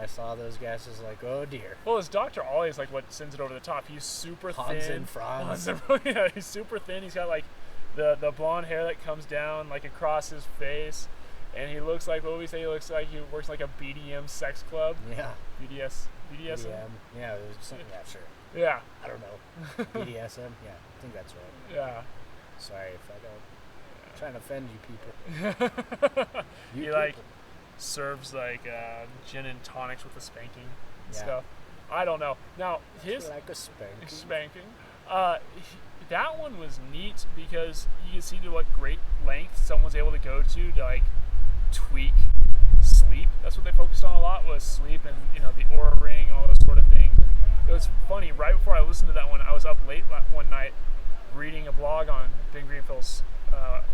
B: saw those guys, just like, oh dear.
A: Well, it's Dr. Ollie is like what sends it over the top. He's super
B: Hans
A: thin.
B: and Franz.
A: Yeah, he's super thin. He's got like the blonde hair that comes down like across his face. And he looks like, what would we say he looks like? He works like a BDM sex club.
B: Yeah.
A: BDSM?
B: Yeah, there's something, yeah, sure.
A: Yeah.
B: I don't know. BDSM? Yeah, I think that's right.
A: Yeah.
B: Sorry if I don't. I'm trying to offend you people.
A: He like serves like gin and tonics with the spanking and stuff. I don't know. Now his
B: like a spanking.
A: That one was neat because you can see to what great length someone's able to go to like tweak sleep. That's what they focused on a lot, was sleep and the Oura Ring and all those sort of things. It was funny. Right before I listened to that one, I was up late one night reading a blog on Ben Greenfield's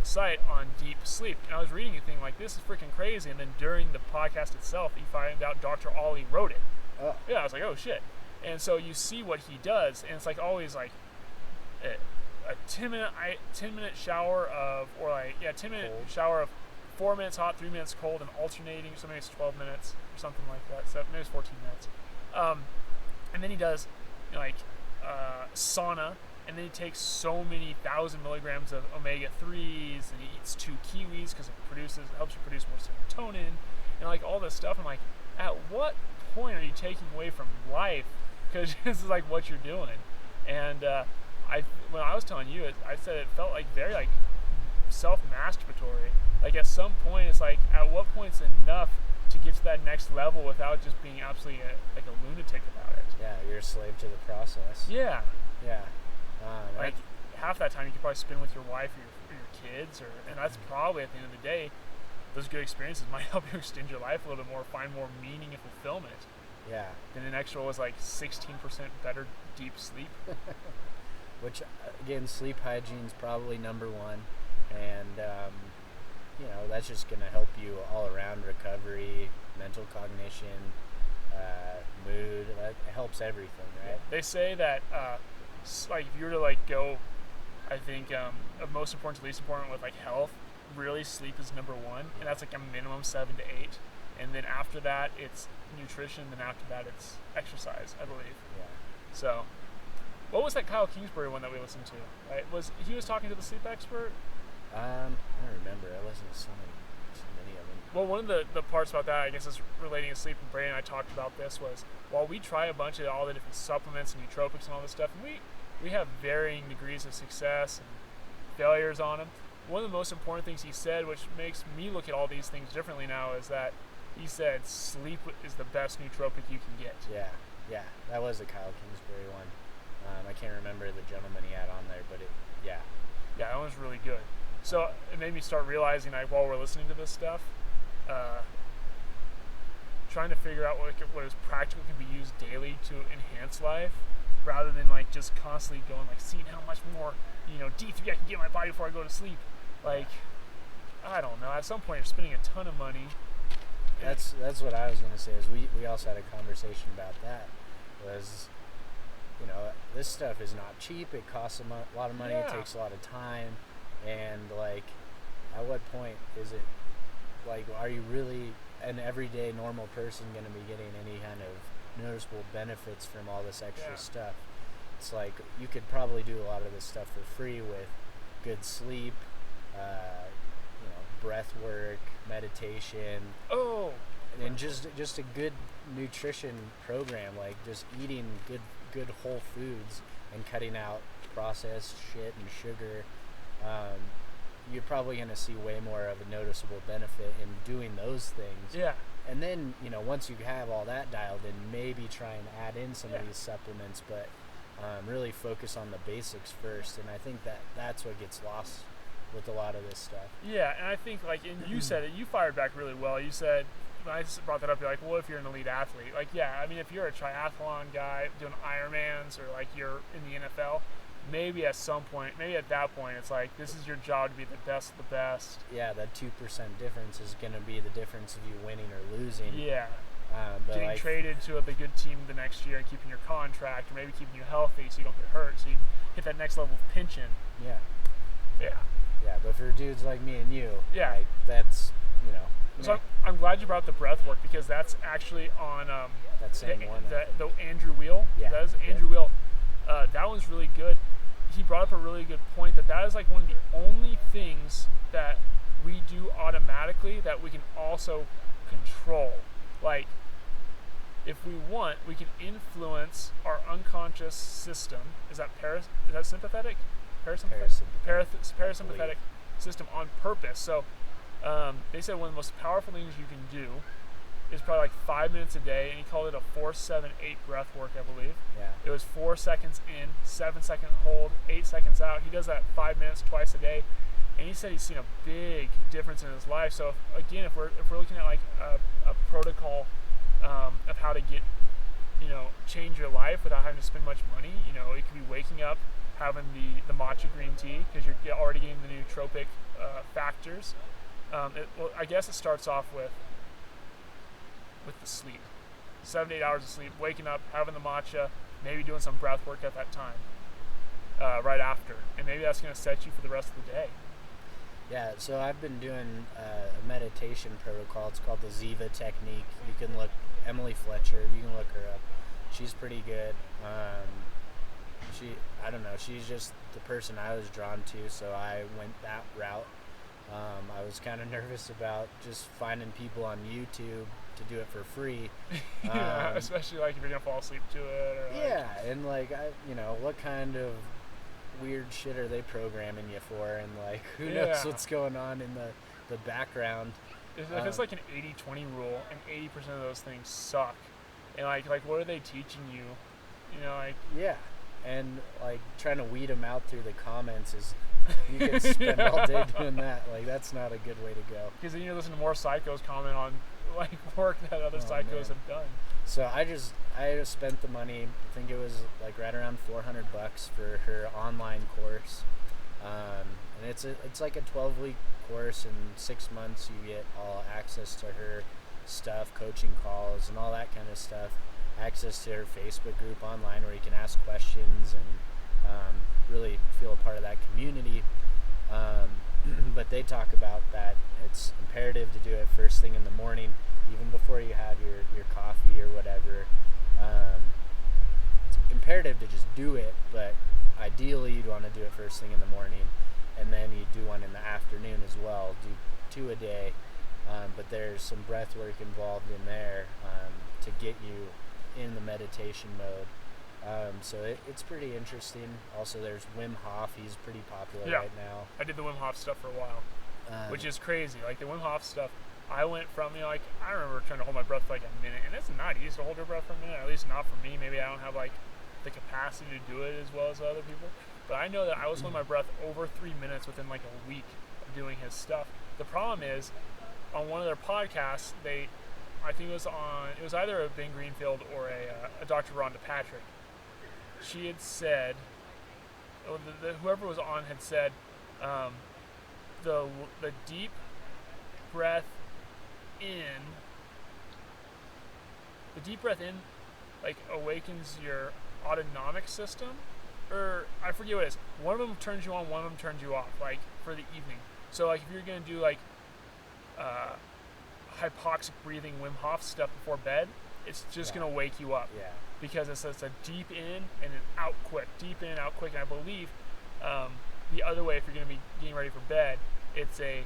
A: site on deep sleep, and I was reading a thing like, this is freaking crazy, and then during the podcast itself you find out Dr. Ollie wrote it.
B: Oh.
A: Yeah, I was like, oh shit. And so you see what he does, and it's like always like a 10 minute shower of, or like 10 minute
B: cold.
A: shower of 4 minutes hot, 3 minutes cold, and alternating. So maybe it's 12 minutes or something like that. So maybe it's 14 minutes. And then he does like sauna, and then he takes so many 1,000 milligrams of omega-3s, and he eats 2 kiwis because helps you produce more serotonin, and like all this stuff. I'm like, at what point are you taking away from life? Because this is like what you're doing. And when I was telling you, I said it felt like very like self-masturbatory. Like at some point, it's like, at what point's enough to get to that next level without just being absolutely like a lunatic about it?
B: Yeah, you're a slave to the process.
A: Yeah.
B: Yeah.
A: Like half that time you could probably spend with your wife or your kids, and that's probably at the end of the day, those good experiences might help you extend your life a little bit more, find more meaning and fulfillment.
B: Yeah.
A: Then an extra was like 16% better deep sleep.
B: Which, again, sleep hygiene's probably number one, and that's just going to help you all around recovery, mental cognition, mood. That helps everything, right?
A: They say that like if you were to like go, I think of most important to least important with like health, really sleep is number one, and that's like a minimum 7 to 8, and then after that it's nutrition, then after that it's exercise, I believe.
B: Yeah.
A: So, what was that Kyle Kingsbury one that we listened to? Right? He was talking to the sleep expert?
B: I don't remember. I listened to so many of them.
A: Well, one of the parts about that, I guess, is relating to sleep, and Brandon and I talked about this, was while we try a bunch of all the different supplements and nootropics and all this stuff, and we have varying degrees of success and failures on them. One of the most important things he said, which makes me look at all these things differently now, is that he said sleep is the best nootropic you can get.
B: Yeah, that was the Kyle Kingsbury one. I can't remember the gentleman he had on there, but yeah,
A: that one's really good. So it made me start realizing, like, while we're listening to this stuff, trying to figure out what is practical, can be used daily to enhance life, rather than like just constantly going like, seeing how much more D3 I can get in my body before I go to sleep. Like, I don't know. At some point, you're spending a ton of money.
B: That's what I was gonna say. Is we also had a conversation about that. Was this stuff is not cheap. It costs a lot of money.
A: Yeah.
B: It takes a lot of time, and like, at what point is it like, are you really an everyday normal person going to be getting any kind of noticeable benefits from all this extra stuff? It's like, you could probably do a lot of this stuff for free with good sleep, breath work, meditation.
A: Oh,
B: and just a good nutrition program, like just eating good whole foods and cutting out processed shit and sugar. You're probably going to see way more of a noticeable benefit in doing those things.
A: Yeah.
B: And then, once you have all that dialed in, maybe try and add in some of these supplements, but really focus on the basics first. And I think that's what gets lost with a lot of this stuff.
A: Yeah, and I think, like, and you said it, you fired back really well. You said, when I brought that up, you're like, well, if you're an elite athlete? Like, yeah, I mean, if you're a triathlon guy doing Ironmans, or like you're in the NFL, maybe at that point, it's like, this is your job to be the best of the best.
B: Yeah, that 2% difference is going to be the difference of you winning or losing.
A: Yeah.
B: But
A: getting traded to the good team the next year and keeping your contract, or maybe keeping you healthy so you don't get hurt, so you hit that next level of pension.
B: Yeah.
A: Yeah.
B: Yeah, but for dudes like me and you,
A: yeah,
B: like, that's,
A: So I'm glad you brought the breath work, because that's actually on
B: that same one.
A: The Andrew Weil.
B: Yeah.
A: That is Andrew Weil. That one's really good. He brought up a really good point, that is like one of the only things that we do automatically that we can also control. Like, if we want, we can influence our unconscious system. Is that sympathetic? Parasympathetic system on purpose. So they said one of the most powerful things you can do is probably like 5 minutes a day, and he called it a 4-7-8 breath work, I believe.
B: Yeah.
A: It was 4 seconds in, 7 second hold, 8 seconds out. He does that 5 minutes twice a day, and he said he's seen a big difference in his life. So if we're looking at like a protocol of how to get, change your life without having to spend much money, it could be waking up, having the matcha green tea, because you're already getting the nootropic factors. I guess it starts off with the sleep. 7 to 8 hours of sleep, waking up, having the matcha, maybe doing some breath work at that time, right after. And maybe that's going to set you for the rest of the day.
B: Yeah, so I've been doing a meditation protocol. It's called the Ziva technique. You can look, Emily Fletcher, you can look her up. She's pretty good. I don't know, she's just the person I was drawn to, so I went that route. I was kind of nervous about just finding people on YouTube to do it for free.
A: Yeah, especially like if you're gonna fall asleep to it. Or
B: yeah, and like what kind of weird shit are they programming you for, and like who knows what's going on in the background.
A: If it's like an 80-20 rule, and 80% of those things suck, and like what are they teaching you?
B: Yeah, and like trying to weed them out through the comments is you could spend all day doing that. Like that's not a good way to go.
A: Because then you listen to more psychos comment on like work that other psychos have done.
B: So I just spent the money. I think it was like right around $400 for her online course, and it's like a 12-week course. In 6 months, you get all access to her stuff, coaching calls, and all that kind of stuff. Access to her Facebook group online where you can ask questions and really feel a part of that community. But they talk about that it's imperative to do it first thing in the morning, even before you have your coffee or whatever. It's imperative to just do it, but ideally you'd want to do it first thing in the morning, and then you do one in the afternoon as well. Do 2 a day, but there's some breath work involved in there to get you in the meditation mode. So it's pretty interesting. Also, there's Wim Hof. He's pretty popular right now.
A: I did the Wim Hof stuff for a while, which is crazy. Like the Wim Hof stuff, I went from, I remember trying to hold my breath for like a minute, and it's not easy to hold your breath for a minute, at least not for me. Maybe I don't have like the capacity to do it as well as other people. But I know that I was holding my breath over 3 minutes within like a week of doing his stuff. The problem is, on one of their podcasts, I think it was either a Ben Greenfield or a Dr. Rhonda Patrick. She had said, whoever was on had said, the deep breath in, like awakens your autonomic system, or I forget what it is. One of them turns you on, one of them turns you off, like for the evening. So like if you're gonna do like hypoxic breathing Wim Hof stuff before bed, it's just gonna wake you up.
B: Yeah.
A: Because it's a deep in and an out quick, deep in, out quick. And I believe the other way, if you're gonna be getting ready for bed, it's a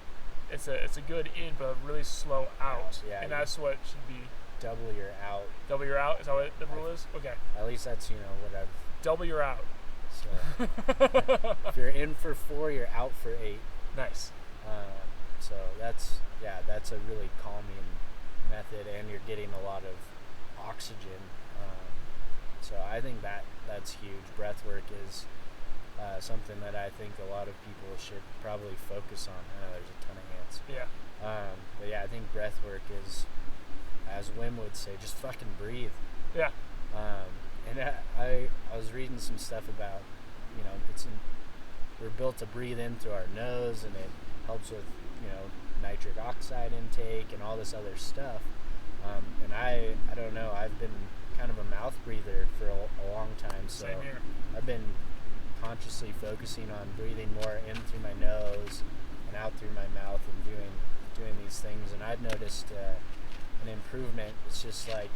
A: good in but a really slow out.
B: Yeah.
A: And that's what should be.
B: Double your out.
A: Double your out? Is that what the rule is? Okay.
B: At least that's what I've.
A: Double your out.
B: So if you're in for 4, you're out for 8.
A: Nice.
B: So that's a really calming method, and you're getting a lot of oxygen. So I think that's huge. Breath work is something that I think a lot of people should probably focus on. I know there's a ton of ants.
A: Yeah.
B: But yeah, I think breath work is, as Wim would say, just fucking breathe.
A: Yeah.
B: And I was reading some stuff about, we're built to breathe in through our nose, and it helps with, nitric oxide intake and all this other stuff. And I don't know, I've been kind of a mouth breather for a long time, so
A: Same here.
B: I've been consciously focusing on breathing more in through my nose and out through my mouth, and doing these things, and I've noticed an improvement. It's just like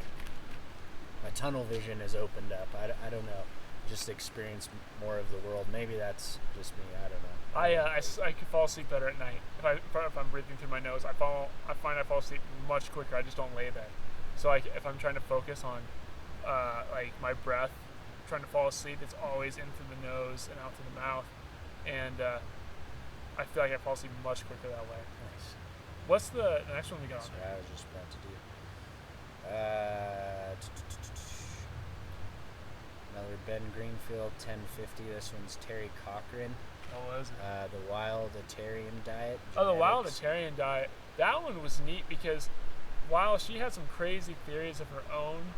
B: my tunnel vision has opened up. I don't know, just experience more of the world. Maybe that's just me. I don't know.
A: I can fall asleep better at night if I'm breathing through my nose. I find I fall asleep much quicker. I just don't lay there. So like if I'm trying to focus on like my breath, trying to fall asleep, it's always in through the nose and out through the mouth, and I feel like I fall asleep much quicker that way.
B: Nice.
A: What's the next one we got?
B: That's what I was just about to do. Another Ben Greenfield 1050. This one's Terry Cochran.
A: What was it?
B: The Wildatarian diet.
A: Oh, the Wildatarian diet. That one was neat because while she had some crazy theories of her own,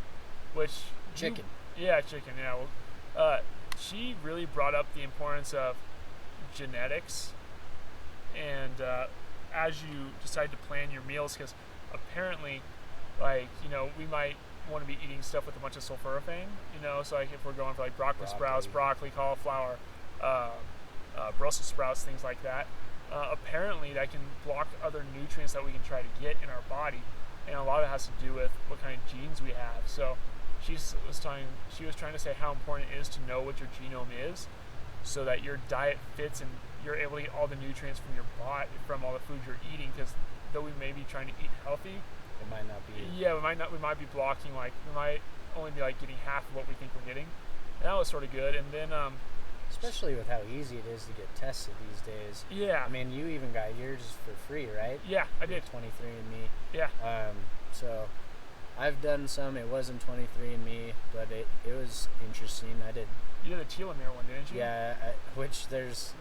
A: which
B: chicken.
A: Chicken. Yeah. Well, she really brought up the importance of genetics, and as you decide to plan your meals, because apparently, like we might want to be eating stuff with a bunch of sulforaphane. So like if we're going for like broccoli sprouts, broccoli, cauliflower, Brussels sprouts, things like that. Apparently that can block other nutrients that we can try to get in our body, and a lot of it has to do with what kind of genes we have. So she was trying to say how important it is to know what your genome is, so that your diet fits and you're able to get all the nutrients from your body from all the food you're eating. Because though we may be trying to eat healthy,
B: it might not be.
A: Yeah, we might be blocking, like we might only be like getting half of what we think we're getting. And that was sort of good. And then
B: especially with how easy it is to get tested these days.
A: Yeah.
B: I mean, you even got yours for free, right?
A: Yeah, I did.
B: 23andMe.
A: Yeah.
B: So I've done some. It wasn't 23andMe, but it was interesting. I did.
A: You did the telomere one, didn't you?
B: Yeah, which there's,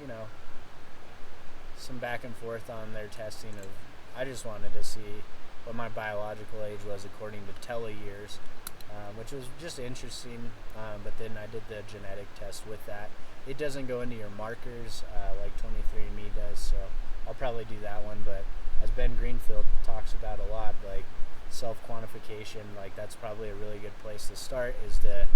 B: some back and forth on their testing of. I just wanted to see what my biological age was according to teleyears, which was just interesting. But then I did the genetic test with that. It doesn't go into your markers like 23andMe does, so I'll probably do that one. But as Ben Greenfield talks about a lot, like self-quantification, like that's probably a really good place to start, is to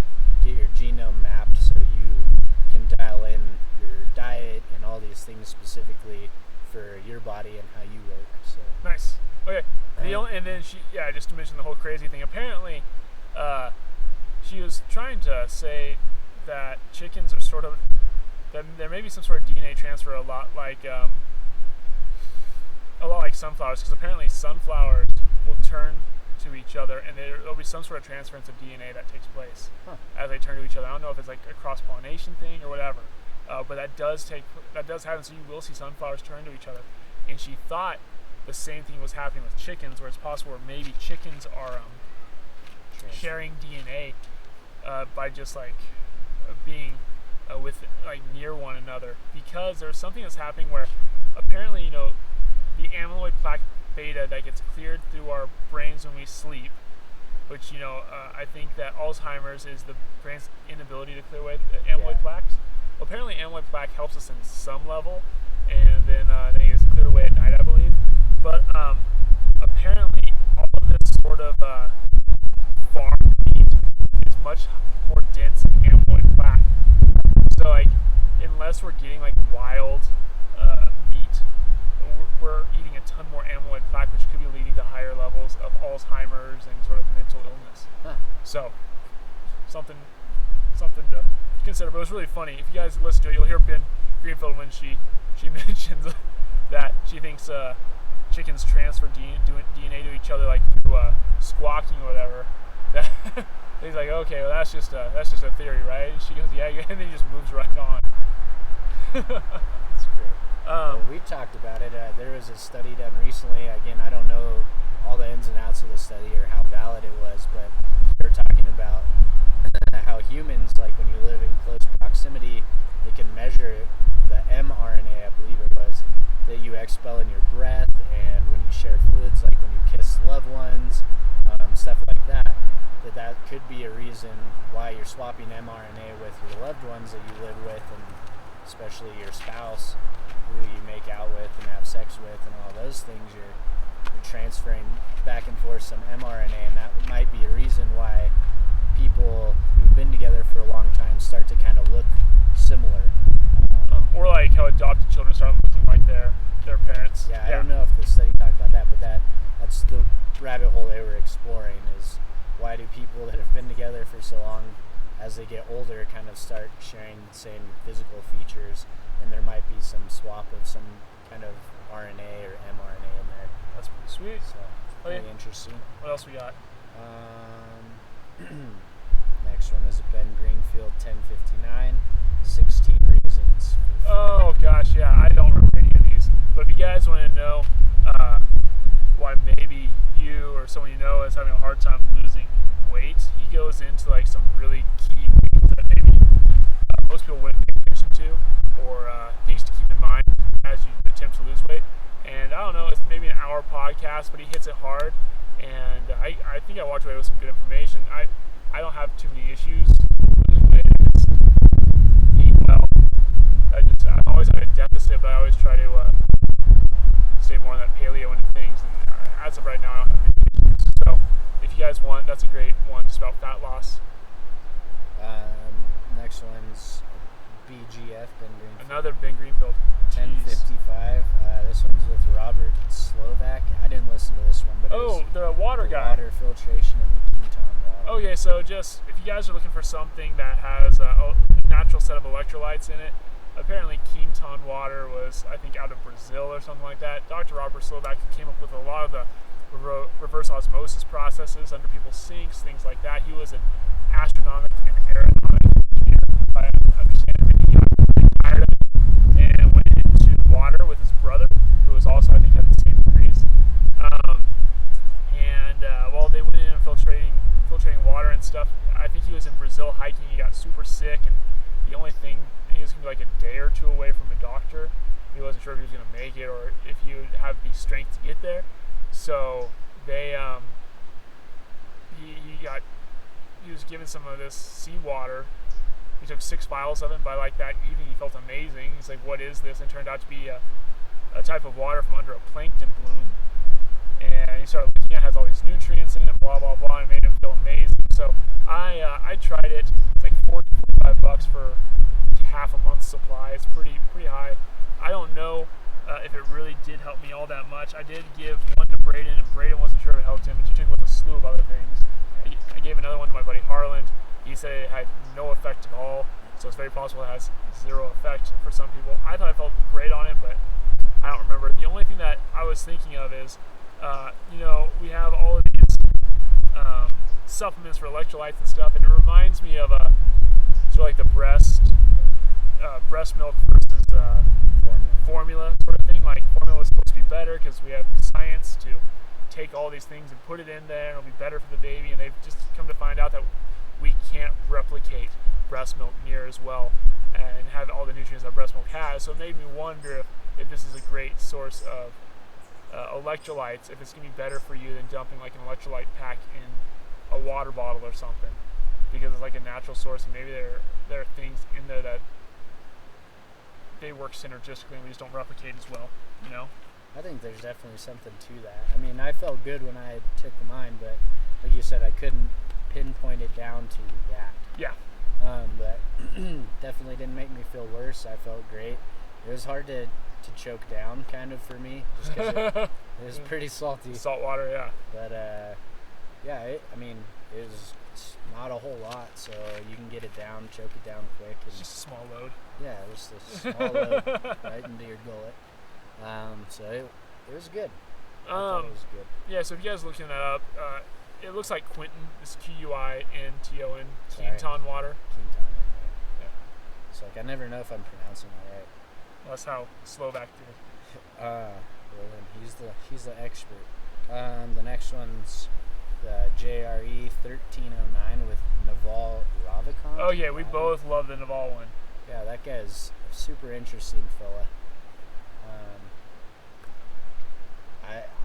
B: get your genome mapped so you can dial in your diet and all these things specifically for your body and how you work. So
A: nice. Okay. And then just to mention the whole crazy thing. Apparently, she was trying to say that chickens are sort of that there may be some sort of DNA transfer, a lot like sunflowers, because apparently sunflowers will turn to each other, and there'll be some sort of transference of DNA that takes place as they turn to each other. I don't know if it's like a cross-pollination thing or whatever, but that does happen. So you will see sunflowers turn to each other, and she thought the same thing was happening with chickens, where it's possible where maybe chickens are sharing DNA by just like being with like near one another, because there's something that's happening where apparently the amyloid plaque beta that gets cleared through our brains when we sleep, which I think that Alzheimer's is the brain's inability to clear away the amyloid plaques. Well, apparently amyloid plaque helps us in some level, and then it gets cleared away at night, I believe. But apparently all of this sort of farm meat is much more dense in amyloid plaque. So like, unless we're getting like wild meat, we're eating a ton more amyloid plaque, which could be leading to higher levels of Alzheimer's and sort of mental illness. So something to consider. But it was really funny. If you guys listen to it, you'll hear Ben Greenfield when she mentions that she thinks chickens transfer DNA to each other like through squawking or whatever. He's like, okay, well that's just a theory, right? And she goes, yeah, and then he just moves right on.
B: That's great. Well, we talked about it. There was a study done recently. Again, I don't know all the ins and outs of the study or how valid it was, but they were talking about how humans, like when you live in close proximity, they can measure the mRNA, I believe it was, that you expel in your breath, and when you share fluids, like when you kiss loved ones, stuff like that, that could be a reason why you're swapping mRNA with your loved ones that you live with, and especially your spouse, who you make out with and have sex with, and all those things. You're transferring back and forth some mRNA, and that might be a reason why people who've been together for a long time start to kind of look similar.
A: Or like how adopted children start looking like their parents.
B: Yeah, I don't know if the study talked about that, but that's the rabbit hole they were exploring, is why do people that have been together for so long, as they get older, kind of start sharing the same physical features, and there might be some swap of some kind of RNA or mRNA in there.
A: That's pretty sweet.
B: So pretty interesting.
A: What else we got?
B: Next one is a Ben Greenfield 1059, 16 reasons.
A: Oh gosh, yeah, I don't remember any of these. But if you guys want to know why maybe you or someone you know is having a hard time losing weight, he goes into like some really key things that maybe most people wouldn't pay attention to, or things to keep in mind as you attempt to lose weight. And I don't know, it's maybe an hour podcast, but he hits it hard. And I think I walked away with some good information. I don't have too many issues losing weight. I just eat well. I'm always at a deficit, but I always try to stay more on that paleo end of things. And as of right now, I don't have any issues. So if you guys want, that's a great one, just about fat loss.
B: Next one's BGF, Ben Greenfield.
A: Another Ben Greenfield.
B: 1055. This one's with Robert Slovak. I didn't listen to this one, but
A: the water guy.
B: Water filtration in the Kington water.
A: Okay, so just if you guys are looking for something that has a natural set of electrolytes in it, apparently Quinton water was, I think, out of Brazil or something like that. Dr. Robert Slovak came up with a lot of the reverse osmosis processes under people's sinks, things like that. He was an astronomic and aeronautics engineer, if I understand it. He got really tired of it and went into water with his brother, who was also, I think, had the same degrees. Um, and while they went in and filtrating water and stuff, I think he was in Brazil hiking. He got super sick, and the only thing, he was gonna be like a day or two away from a doctor. He wasn't sure if he was gonna make it or if he would have the strength to get there. So they he was given some of this seawater. He took 6 vials of it, and by like that evening he felt amazing. He's like, "What is this?" And it turned out to be a type of water from under a plankton bloom. And he started looking at it, has all these nutrients in it, blah blah blah, and it made him feel amazing. So I tried it. It's like $45 for half a month's supply. It's pretty high. I don't know if it really did help me all that much. I did give one to Braden, and Braden wasn't sure if it helped him, but he took it with a slew of other things. I gave another one to my buddy Harland. He said it had no effect at all, so it's very possible it has 0 effect for some people. I thought I felt great on it, but I don't remember. The only thing that I was thinking of is, we have all of these supplements for electrolytes and stuff, and it reminds me of sort of like the breast milk versus formula sort of thing. Like formula is supposed to be better because we have science to take all these things and put it in there, and it'll be better for the baby. And they've just come to find out that we can't replicate breast milk near as well and have all the nutrients that breast milk has. So it made me wonder if this is a great source of electrolytes, if it's going to be better for you than dumping like an electrolyte pack in a water bottle or something, because it's like a natural source, and maybe there are things in there that they work synergistically and we just don't replicate as well,
B: I think there's definitely something to that. I mean, I felt good when I took mine, but like you said, I couldn't pinpoint it down to that.
A: Yeah.
B: But definitely didn't make me feel worse. I felt great. It was hard to choke down kind of for me, just because it was pretty salty.
A: Salt water, yeah.
B: But it was not a whole lot, so you can get it down, choke it down quick.
A: It's just a small load.
B: Yeah, just a small load right into your gullet. So it was good. I thought it was good.
A: Yeah, so if you guys are looking that up, it looks like Quinton. It's Quinton, Quinton water.
B: Quinton,
A: yeah.
B: It's like I never know if I'm pronouncing that right.
A: That's how Slovak did.
B: Well then he's the expert. The next one's the JRE 1309 with Naval Ravikant.
A: Oh yeah, we both love the Naval one.
B: Yeah, that guy's a super interesting fella.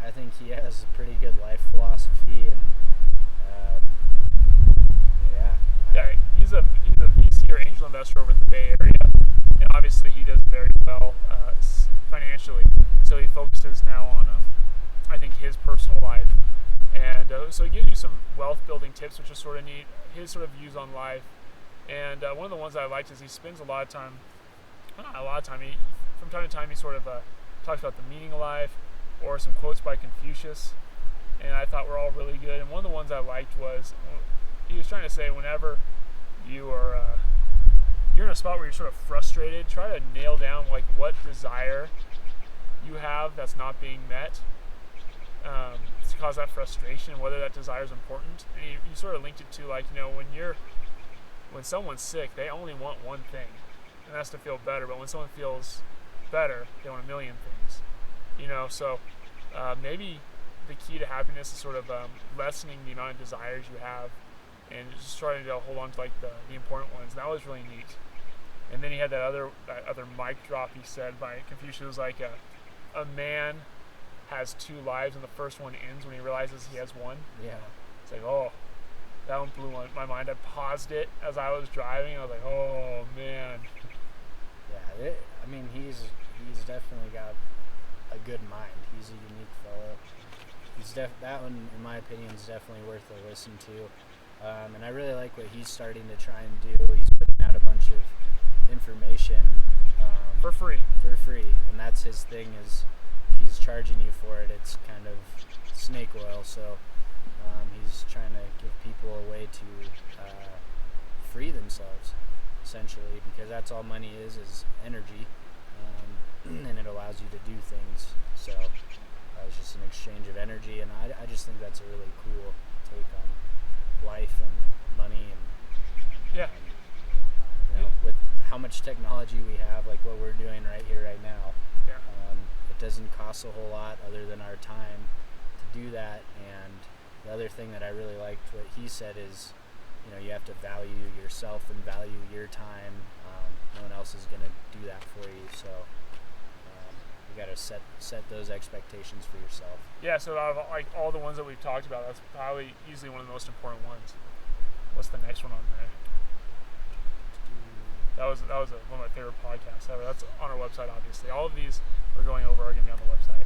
B: I think he has a pretty good life philosophy, and
A: he's a VC or angel investor over in the Bay Area, and obviously he does very well financially. So he focuses now on I think his personal life, and so he gives you some wealth building tips, which is sort of neat. His sort of views on life, and one of the ones that I liked is he spends a lot of time. From time to time he sort of talks about the meaning of life, or some quotes by Confucius, and I thought were all really good. And one of the ones I liked was he was trying to say, whenever you're in a spot where you're sort of frustrated, try to nail down like what desire you have that's not being met to cause that frustration, whether that desire is important. And he sort of linked it to when someone's sick, they only want one thing, and that's to feel better. But when someone feels better, they want a million things. So maybe the key to happiness is sort of lessening the amount of desires you have and just trying to hold on to like the important ones. And that was really neat. And then he had that other mic drop he said by Confucius. It was like a man has 2 lives and the first one ends when he realizes he has one.
B: Yeah.
A: It's like, oh, that one blew my mind. I paused it as I was driving, and I was like, oh man.
B: Yeah, he's definitely got a good mind. He's a unique fellow. That one, in my opinion, is definitely worth a listen to. And I really like what he's starting to try and do. He's putting out a bunch of information
A: for free.
B: And that's his thing, is if he's charging you for it, it's kind of snake oil. So He's trying to give people a way to free themselves, essentially, because that's all money is energy, and it allows you to do things. So it's just an exchange of energy, and I just think that's a really cool take on life and money, and
A: Yeah.
B: with how much technology we have, like what we're doing right here, right now.
A: Yeah.
B: It doesn't cost a whole lot other than our time to do that. And the other thing that I really liked what he said is, you have to value yourself and value your time. No one else is going to do that for you. So you got to set those expectations for yourself.
A: Yeah, so out of like all the ones that we've talked about, that's probably easily one of the most important ones. What's the next one on there? That was one of my favorite podcasts ever. That's on our website, obviously. All of these we're going over are going to be on the website.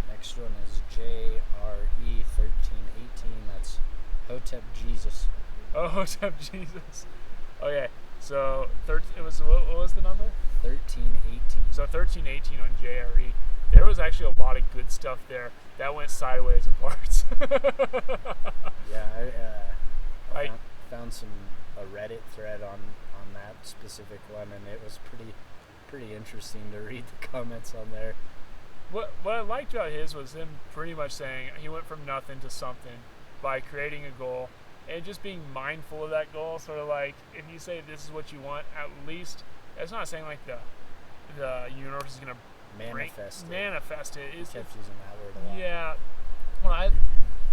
B: Next one is JRE1318. That's Hotep Jesus.
A: Oh, Hotep Jesus. Okay, so what was the number?
B: 1318.
A: So 1318 on JRE. There was actually a lot of good stuff there that went sideways in parts.
B: Yeah, I found a Reddit thread on that specific one, and it was pretty interesting to read the comments on there.
A: What I liked about his was him pretty much saying he went from nothing to something by creating a goal and just being mindful of that goal. Sort of like, if you say this is what you want, at least it's not saying like the universe is gonna manifest it.
B: He kept using that word a lot.
A: Yeah. Well,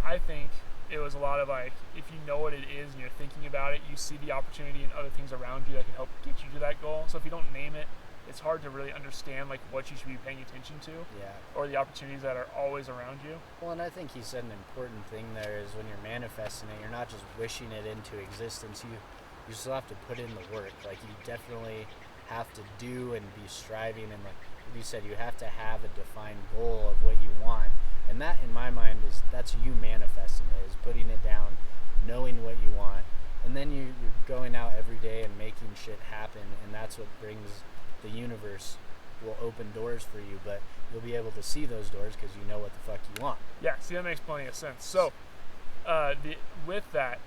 A: I think it was a lot of like, if you know what it is and you're thinking about it, you see the opportunity and other things around you that can help get you to that goal. So if you don't name it, it's hard to really understand like what you should be paying attention to, or the opportunities that are always around you.
B: Well, and I think he said an important thing there is when you're manifesting it, you're not just wishing it into existence. You still have to put in the work. Like, you definitely have to do and be striving, and like you said, you have to have a defined goal of what you want. And that, in my mind, that's you manifesting it, is putting it down, knowing what you want, and then you're going out every day and making shit happen, and that's what brings the universe will open doors for you, but you'll be able to see those doors because you know what the fuck you want.
A: Yeah, see, that makes plenty of sense. So, with that,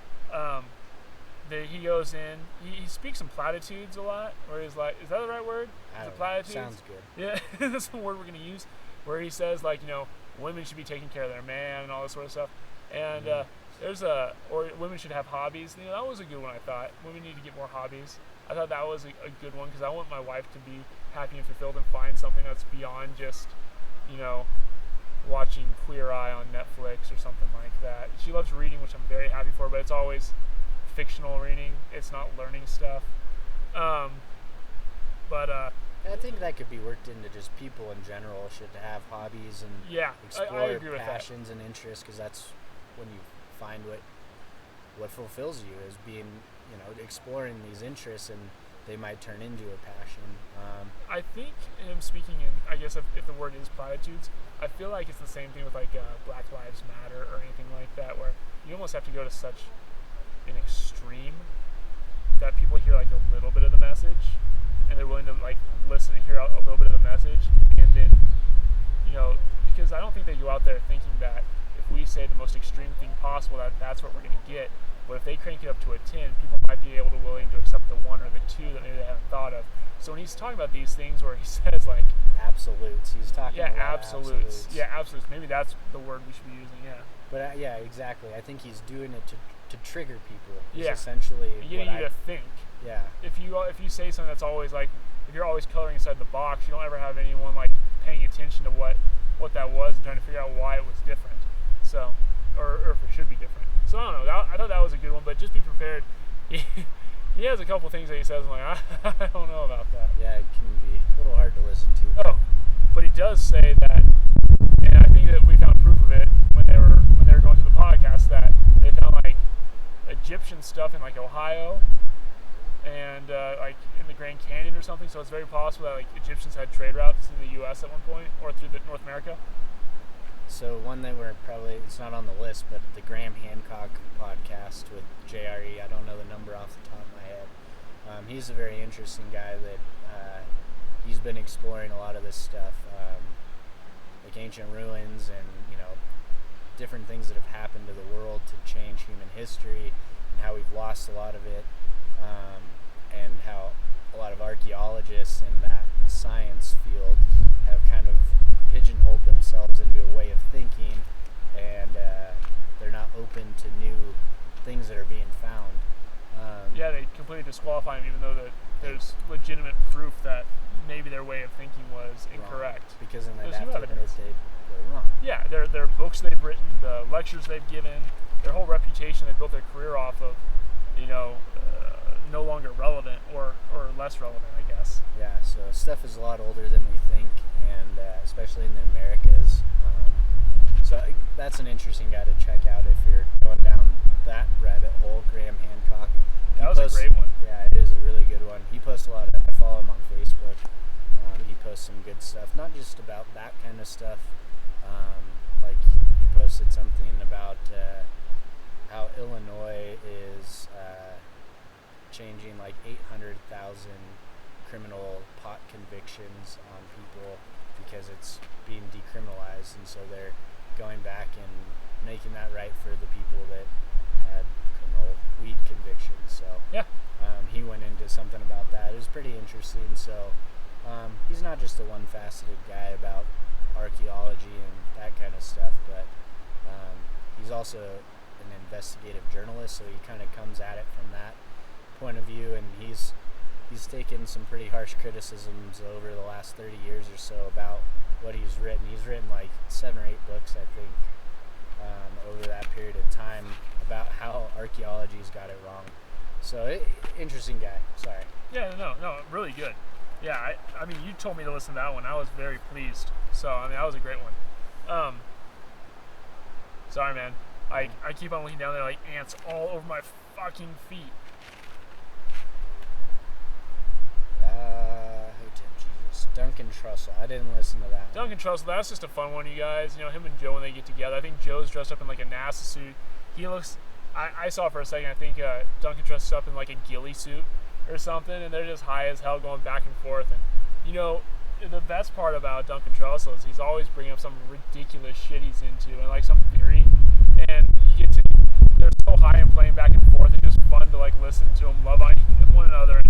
A: he goes in, he speaks in platitudes a lot, where he's like, is that the right word? Is it platitudes?
B: Sounds good.
A: Yeah, that's the word we're going to use, where he says, like, women should be taking care of their man and all this sort of stuff. And or women should have hobbies. That was a good one, I thought. Women need to get more hobbies. I thought that was a good one, because I want my wife to be happy and fulfilled and find something that's beyond just, watching Queer Eye on Netflix or something like that. She loves reading, which I'm very happy for, but it's always fictional reading. It's not learning stuff.
B: I think that could be worked into just people in general should have hobbies and explore
A: I agree with
B: passions
A: that.
B: and interests, because that's when you find what fulfills you, is being, exploring these interests, and they might turn into a passion.
A: I think him speaking in, I guess if the word is platitudes, I feel like it's the same thing with like Black Lives Matter or anything like that, where you almost have to go to such an extreme that people hear like a little bit of the message, and they're willing to like listen and hear a little bit of the message, and then because I don't think they go out there thinking that if we say the most extreme thing possible, that's what we're going to get. But if they crank it up to a 10, people might be willing to accept the 1 or the 2 that maybe they haven't thought of. So when he's talking about these things where he says like
B: absolutes, he's talking about absolutes.
A: Yeah, absolutes. Maybe that's the word we should be using. Yeah.
B: But yeah, exactly. I think he's doing it to trigger people.
A: Yeah.
B: Essentially,
A: getting you to think.
B: Yeah.
A: If you say something that's always like, if you're always coloring inside the box, you don't ever have anyone like paying attention to what that was and trying to figure out why it was different. So, or if it should be different. So I don't know. I thought that was a good one, but just be prepared. He has a couple things that he says, I'm like, I don't know about that.
B: Yeah, it can be a little hard to listen to.
A: Oh, but he does say that, and I think that we found proof of it when they were going through the podcast, that they found like Egyptian stuff in like Ohio and like in the Grand Canyon or something. So it's very possible that like Egyptians had trade routes through the U.S. at one point, or through the North America.
B: So one that it's not on the list, but the Graham Hancock podcast with JRE, I don't know the number off the top of my head. He's a very interesting guy that he's been exploring a lot of this stuff, like ancient ruins and, different things that have happened to the world to change human history, and how we've lost a lot of it, and how a lot of archaeologists in that science field have kind of pigeonholed themselves into a way of thinking, and they're not open to new things that are being found.
A: Yeah, they completely disqualify them, even though there's legitimate proof that maybe their way of thinking was incorrect.
B: Wrong, because then they'd
A: There's
B: have
A: new
B: to admit
A: evidence.
B: they were wrong.
A: Yeah, their books they've written, the lectures they've given, their whole reputation they built their career off of, no longer relevant or less relevant, I guess.
B: Yeah, so stuff is a lot older than we think, and especially in the Americas. So that's an interesting guy to check out if you're going down that rabbit hole, Graham Hancock.
A: That was a great one.
B: Yeah, it is a really good one. He posts a lot I follow him on Facebook. He posts some good stuff, not just about that kind of stuff. Like he posted something about how Illinois is changing like 800,000 criminal pot convictions on people because it's being decriminalized, and so they're going back and making that right for the people that had criminal weed convictions. So
A: yeah,
B: he went into something about that. It was pretty interesting. So he's not just a one-faceted guy about archaeology and that kind of stuff, but he's also an investigative journalist, so he kind of comes at it from that point of view, and he's taken some pretty harsh criticisms over the last 30 years or so about what he's written. He's written like 7 or 8 books, I think, over that period of time about how archaeology's got it wrong. So interesting guy. Sorry.
A: Yeah, no, really good. Yeah, I mean, you told me to listen to that one. I was very pleased. So, I mean, that was a great one. Sorry, man. I keep on looking down there like ants all over my fucking feet.
B: Jesus. Duncan Trussell. I didn't listen to that
A: Duncan Trussell, that's just a fun one, you guys. You know, him and Joe when they get together. I think Joe's dressed up in like a NASA suit. He looks... I saw for a second, I think Duncan dressed up in like a ghillie suit or something, and they're just high as hell going back and forth. And, you know, the best part about Duncan Trussell is he's always bringing up some ridiculous shit he's into and like some theory. And you get to... They're so high and playing back and forth. It's just fun to like listen to them love on one another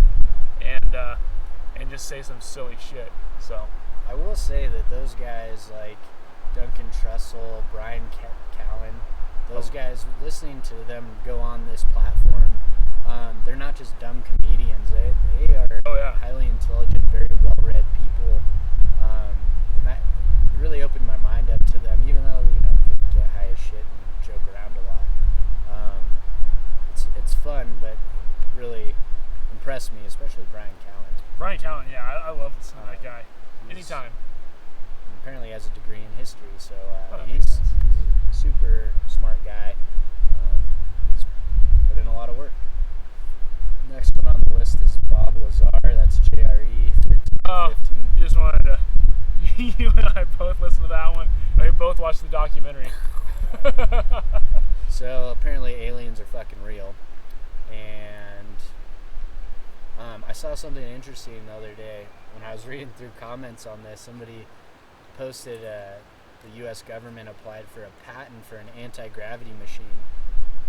A: and just say some silly shit. So
B: I will say that those guys like Duncan Trussell, Brian Callen, those guys, listening to them go on this platform, they're not just dumb comedians. They are highly intelligent, very well-read people, and that really opened my mind up to them. Even though they get high as shit and joke around a lot, it's fun, but really impressed me, especially Brian Callen.
A: Brian Callen, yeah, I love listening to that guy. Anytime.
B: Apparently has a degree in history, so
A: he's
B: a super smart guy. He's put in a lot of work. Next one on the list is Bob Lazar. That's JRE 1315.
A: You just wanted to... You and I both listened to that one. We both watched the documentary.
B: So apparently aliens are fucking real. And I saw something interesting the other day when I was reading through comments on this. Somebody posted the U.S. government applied for a patent for an anti-gravity machine,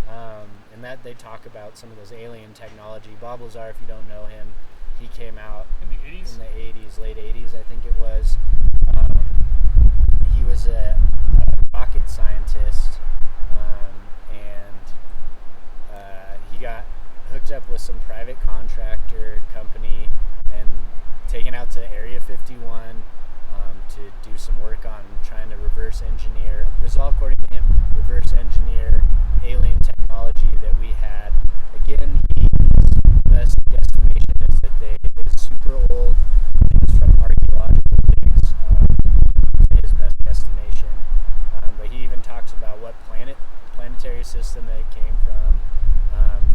B: and that they talk about some of those alien technology. Bob Lazar, if you don't know him, he came out
A: in the 80s?
B: In the 80s, late 80s, I think it was. He was a rocket scientist, and he got hooked up with some private contractor company and taken out to Area 51 to do some work on trying to reverse engineer. This is all according to him. Reverse engineer alien technology that we had. Again, his best guesstimation is that it's super old. It's from archaeological digs. His best guesstimation. But he even talks about what planetary system that it came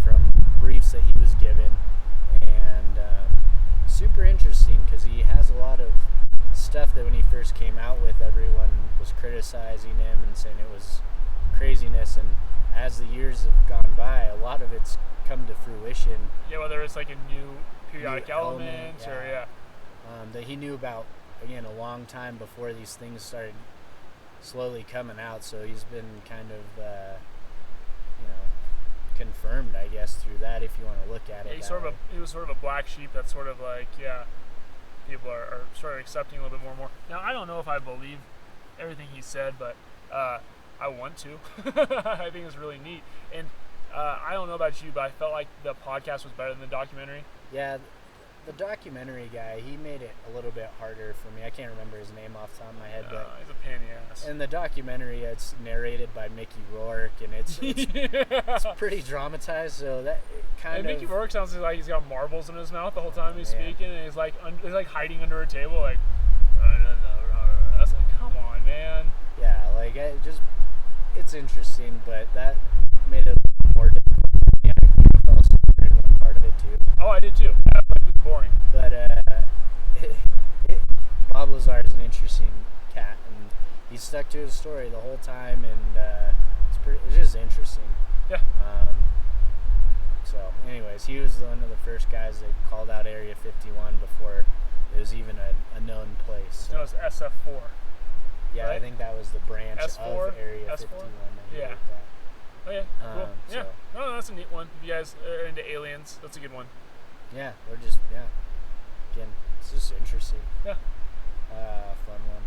B: from briefs that he was given, and super interesting because he has a lot of stuff that when he first came out with, everyone was criticizing him and saying it was craziness, and as the years have gone by, a lot of it's come to fruition.
A: Yeah, whether it's like a new periodic element or
B: that he knew about, again, a long time before these things started slowly coming out. So he's been kind of, confirmed, I guess, through that, if you want to look at it.
A: He was sort of a black sheep that's sort of like, people are sort of accepting a little bit more and more. Now, I don't know if I believe everything he said, but I want to. I think it's really neat. And I don't know about you, but I felt like the podcast was better than the documentary.
B: Yeah, the documentary guy, he made it a little bit harder for me. I can't remember his name off the top of my head, but
A: he's a pain in the ass.
B: in the documentary, it's narrated by Mickey Rourke, and it's it's pretty dramatized. So that
A: Mickey Rourke sounds like he's got marbles in his mouth the whole time he's speaking, and he's like hiding under a table, like. I was like, come on, man.
B: Yeah, like it's interesting, but that made it more difficult. Yeah, I fell asleep during one part of it too.
A: Oh, I did too. Yeah, it was boring.
B: But Bob Lazar is an interesting cat, and he stuck to his story the whole time, and it's just interesting.
A: Yeah.
B: So, anyways, he was one of the first guys that called out Area 51 before it was even a known place.
A: So. No, it was SF4.
B: Yeah, right? I think that was the branch
A: S4?
B: of Area
A: S4?
B: 51.
A: Yeah.
B: That.
A: Oh, yeah, cool. Yeah. Oh, that's a neat one. If you guys are into aliens, that's a good one.
B: Yeah, again, it's just interesting.
A: Yeah.
B: Fun one.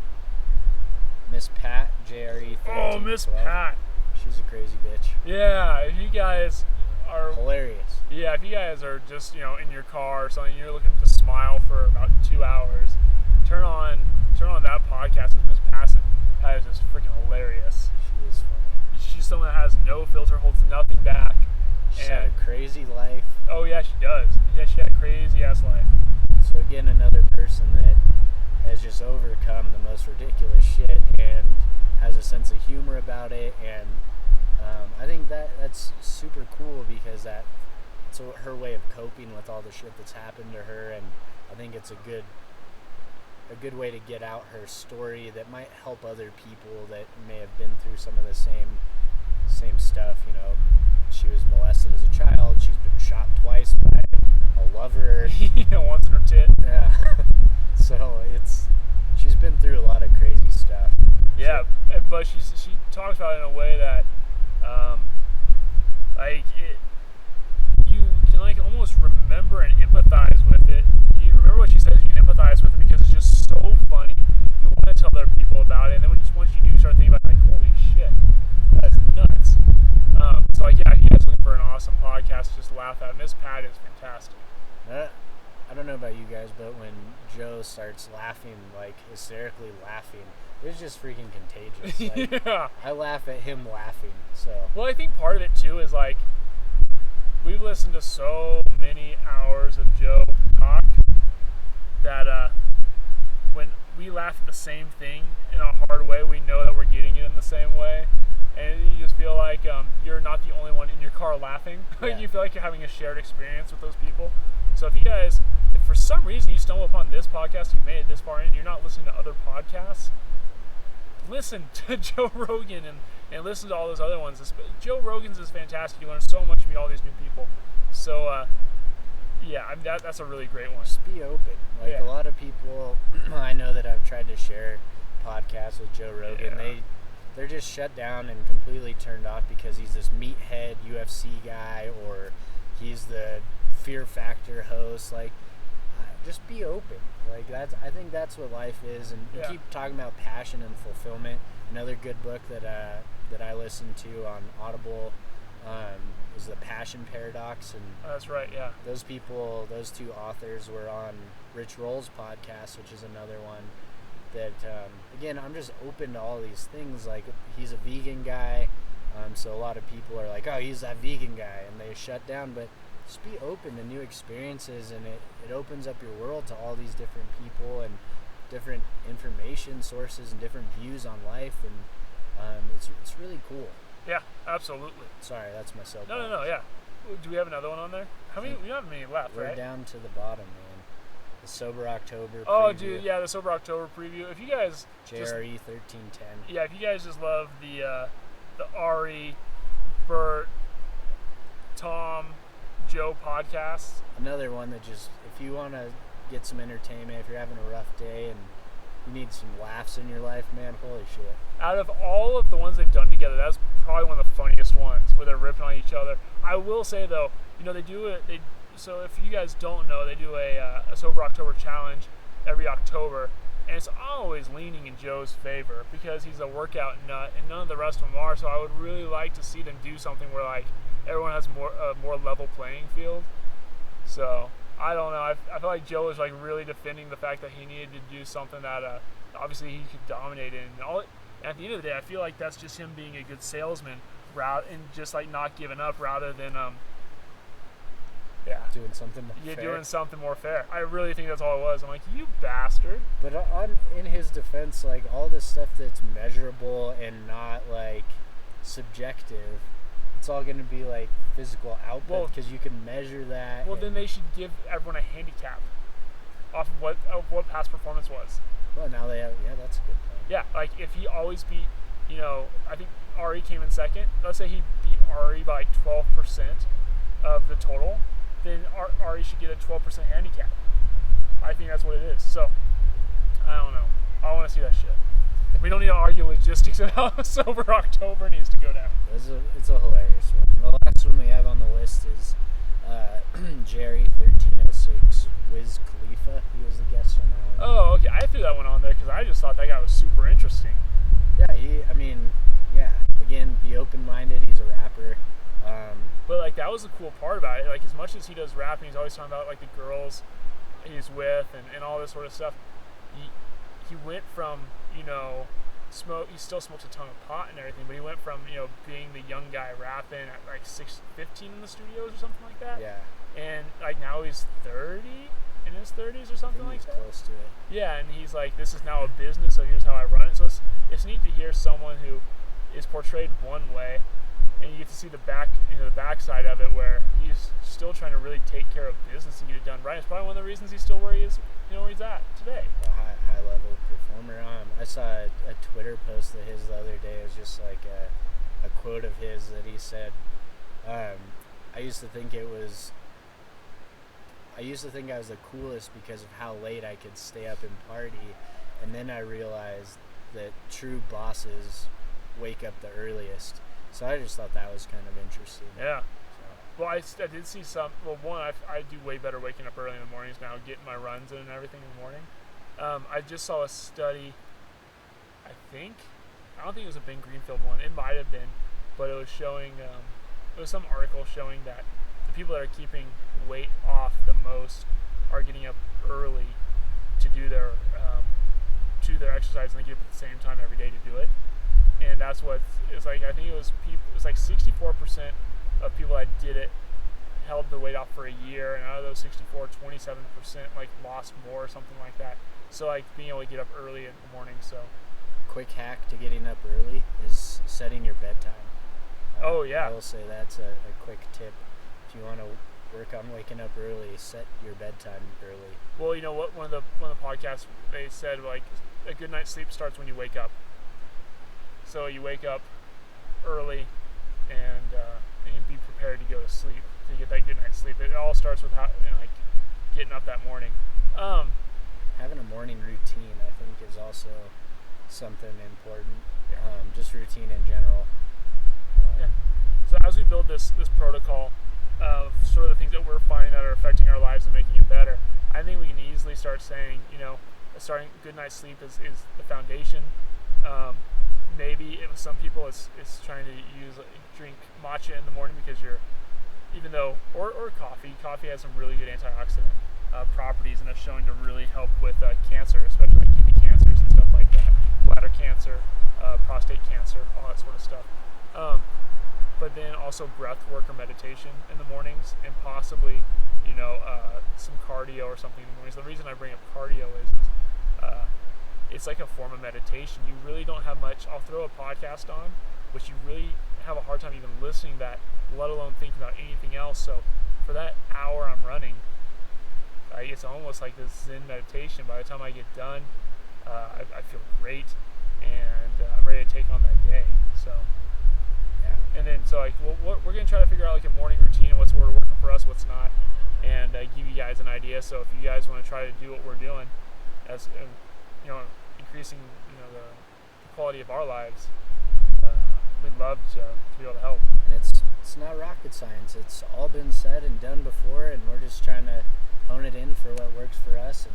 B: Miss Pat, JRE 13.
A: Oh, Miss Pat.
B: She's a crazy bitch.
A: Yeah, if you guys are...
B: hilarious.
A: Yeah, if you guys are just, in your car or something, you're looking to smile for about 2 hours, turn on that podcast with Miss Pat. That is just freaking hilarious.
B: She is funny.
A: She's someone that has no filter, holds nothing back.
B: She's had a crazy life.
A: Oh, yeah, she does. Yeah, she had a crazy-ass life.
B: So, again, another person that has just overcome the most ridiculous shit and has a sense of humor about it. And I think that's super cool because it's her way of coping with all the shit that's happened to her. And I think it's a good way to get out her story that might help other people that may have been through some of the same stuff. She was molested as a child. She's been shot twice by a lover.
A: Once in her tit.
B: Yeah. So she's been through a lot of crazy stuff.
A: Yeah, but she talks about it in a way that, you can almost remember and empathize with it. You remember what she says, you can empathize with it because it's just so funny. You want to tell other people about it, and then once you do, you start thinking about it, like, holy shit, that is nuts. So if you guys looking for an awesome podcast to just laugh at, Miss Pat is fantastic.
B: I don't know about you guys, but when Joe starts laughing, like hysterically laughing, it's just freaking contagious. Like,
A: yeah.
B: I laugh at him laughing. So.
A: Well, I think part of it too is like we've listened to so many hours of Joe talk that when we laugh at the same thing in a hard way, we know that we're getting it in the same way. And you just feel like you're not the only one in your car laughing.
B: Yeah.
A: You feel like you're having a shared experience with those people. So if for some reason you stumble upon this podcast, you made it this far in, you're not listening to other podcasts, listen to Joe Rogan and listen to all those other ones. Joe Rogan's is fantastic. You learn so much from all these new people. So, that's a really great one.
B: Just be open. A lot of people I know that I've tried to share podcasts with Joe Rogan, they're just shut down and completely turned off because he's this meathead UFC guy or he's the Fear Factor host. Like, just be open. Like, I think that's what life is. And we keep talking about passion and fulfillment. Another good book that I listened to on Audible is The Passion Paradox. And
A: that's right, yeah.
B: Those two authors were on Rich Roll's podcast, which is another one that, again, I'm just open to all these things. Like, he's a vegan guy, so a lot of people are like, oh, he's that vegan guy, and they shut down. But just be open to new experiences, and it opens up your world to all these different people and different information sources and different views on life, and it's really cool.
A: Yeah, absolutely.
B: Sorry, that's my soapbox.
A: No, yeah. Do we have another one on there? How many? We don't have many left,
B: We're
A: right?
B: down to the bottom, man. The Sober October preview.
A: Oh, dude, yeah, the Sober October preview. If you guys
B: JRE 1310.
A: Yeah, if you guys just love the Ari, Bert, Tom, Joe podcasts.
B: Another one that just, if you want to get some entertainment, if you're having a rough day and you need some laughs in your life, man. Holy shit.
A: Out of all of the ones they've done together, that's probably one of the funniest ones where they're ripping on each other. I will say though, they do it. So if you guys don't know, they do a Sober October challenge every October, and it's always leaning in Joe's favor because he's a workout nut, and none of the rest of them are. So I would really like to see them do something where like everyone has more level playing field. So I don't know. I feel like Joe is like really defending the fact that he needed to do something that obviously he could dominate in. And at the end of the day, I feel like that's just him being a good salesman, and just like not giving up rather than
B: doing something more fair.
A: Doing something more fair. I really think that's all it was. I'm like, you bastard.
B: But in his defense, like all this stuff that's measurable and not like subjective, it's all going to be like physical output because you can measure that.
A: Well, then they should give everyone a handicap off of what past performance was.
B: Well, now they have. Yeah, that's a good point.
A: Yeah, like if he always beat, I think Ari came in second. Let's say he beat Ari by like 12% of the total, then Ari should get a 12% handicap. I think that's what it is. So, I don't know. I want to see that shit. We don't need to argue logistics of how Sober October needs to go down.
B: It's a hilarious one. The last one we have on the list is Jerry 1306 Wiz Khalifa. He was the guest on that one.
A: Oh, okay. I threw that one on there because I just thought that guy was super interesting.
B: Yeah, Again, be open-minded. He's a rapper.
A: But like that was the cool part about it. Like as much as he does rapping, he's always talking about like the girls he's with and all this sort of stuff. He went from he still smoked a ton of pot and everything, but he went from being the young guy rapping at like 15 in the studios or something like that.
B: Yeah.
A: And like now he's 30 in his 30s or something like that.
B: Close to it.
A: Yeah, and he's like, this is now a business, so here's how I run it. So it's neat to hear someone who is portrayed one way, and you get to see the backside of it, where he's still trying to really take care of business and get it done right. It's probably one of the reasons he's still where he is, where he's at today.
B: A high level performer. I saw a Twitter post of his the other day. It was just like a quote of his that he said, I used to think I was the coolest because of how late I could stay up and party, and then I realized that true bosses wake up the earliest. So I just thought that was kind of interesting.
A: Yeah. Well, I did see some. Well, one, I do way better waking up early in the mornings now, getting my runs in and everything in the morning. I just saw a study. I don't think it was a Ben Greenfield one. It might have been, but it was showing. It was some article showing that the people that are keeping weight off the most are getting up early to do their exercise, and they get up at the same time every day to do it. And that's what it's like. I think it was like 64% of people that did it held the weight off for a year, and out of those 64, 27% like lost more or something like that. So like being able to get up early in the morning. So
B: quick hack to getting up early is setting your bedtime.
A: Oh yeah.
B: I will say that's a quick tip. If you want to work on waking up early, set your bedtime early.
A: Well, you know what? One of the podcasts they said like a good night's sleep starts when you wake up. So you wake up early and you be prepared to go to sleep to get that good night's sleep. It all starts with getting up that morning.
B: Having a morning routine, I think, is also something important.
A: Yeah.
B: Just routine in general.
A: Yeah. So as we build this protocol of sort of the things that we're finding that are affecting our lives and making it better, I think we can easily start saying, starting good night's sleep is the foundation. Maybe with some people it's trying to drink matcha in the morning because or coffee. Coffee has some really good antioxidant properties, and it's showing to really help with cancer, especially kidney cancers and stuff like that, bladder cancer, prostate cancer, all that sort of stuff. But then also breath work or meditation in the mornings, and possibly some cardio or something in the mornings. The reason I bring up cardio is it's like a form of meditation. You really don't have much. I'll throw a podcast on, but you really have a hard time even listening to that, let alone thinking about anything else. So for that hour I'm running, it's almost like this Zen meditation. By the time I get done, I feel great, and I'm ready to take on that day. So yeah. And then we're going to try to figure out like a morning routine and what's working for us, what's not, and give you guys an idea. So if you guys want to try to do what we're doing, increasing, the quality of our lives, we'd love to be able to help.
B: And it's not rocket science. It's all been said and done before, and we're just trying to hone it in for what works for us, and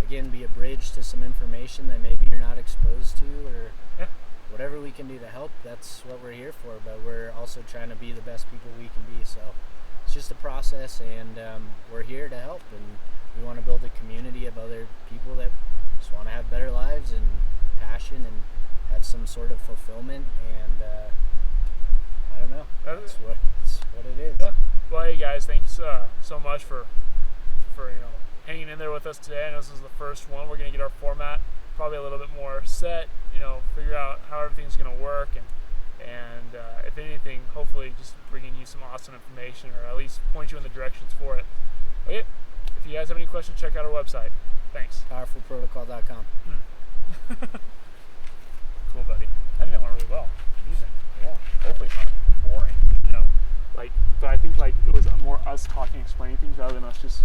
B: again, be a bridge to some information that maybe you're not exposed to, or whatever we can do to help. That's what we're here for, but we're also trying to be the best people we can be. So it's just a process, and we're here to help, and we want to build a community of other people that just want to have better lives and passion and have some sort of fulfillment, and I don't know. That's what it is.
A: Yeah. Well, hey guys, thanks so much for hanging in there with us today. I know this is the first one. We're gonna get our format probably a little bit more set. Figure out how everything's gonna work, and if anything, hopefully just bringing you some awesome information, or at least point you in the directions for it. Okay. If you guys have any questions, check out our website. Thanks.
B: Powerfulprotocol.com.
A: Cool, buddy. I think that went really well. Easy.
B: Yeah.
A: Hopefully it's not boring, but I think it was more us talking, explaining things rather than us just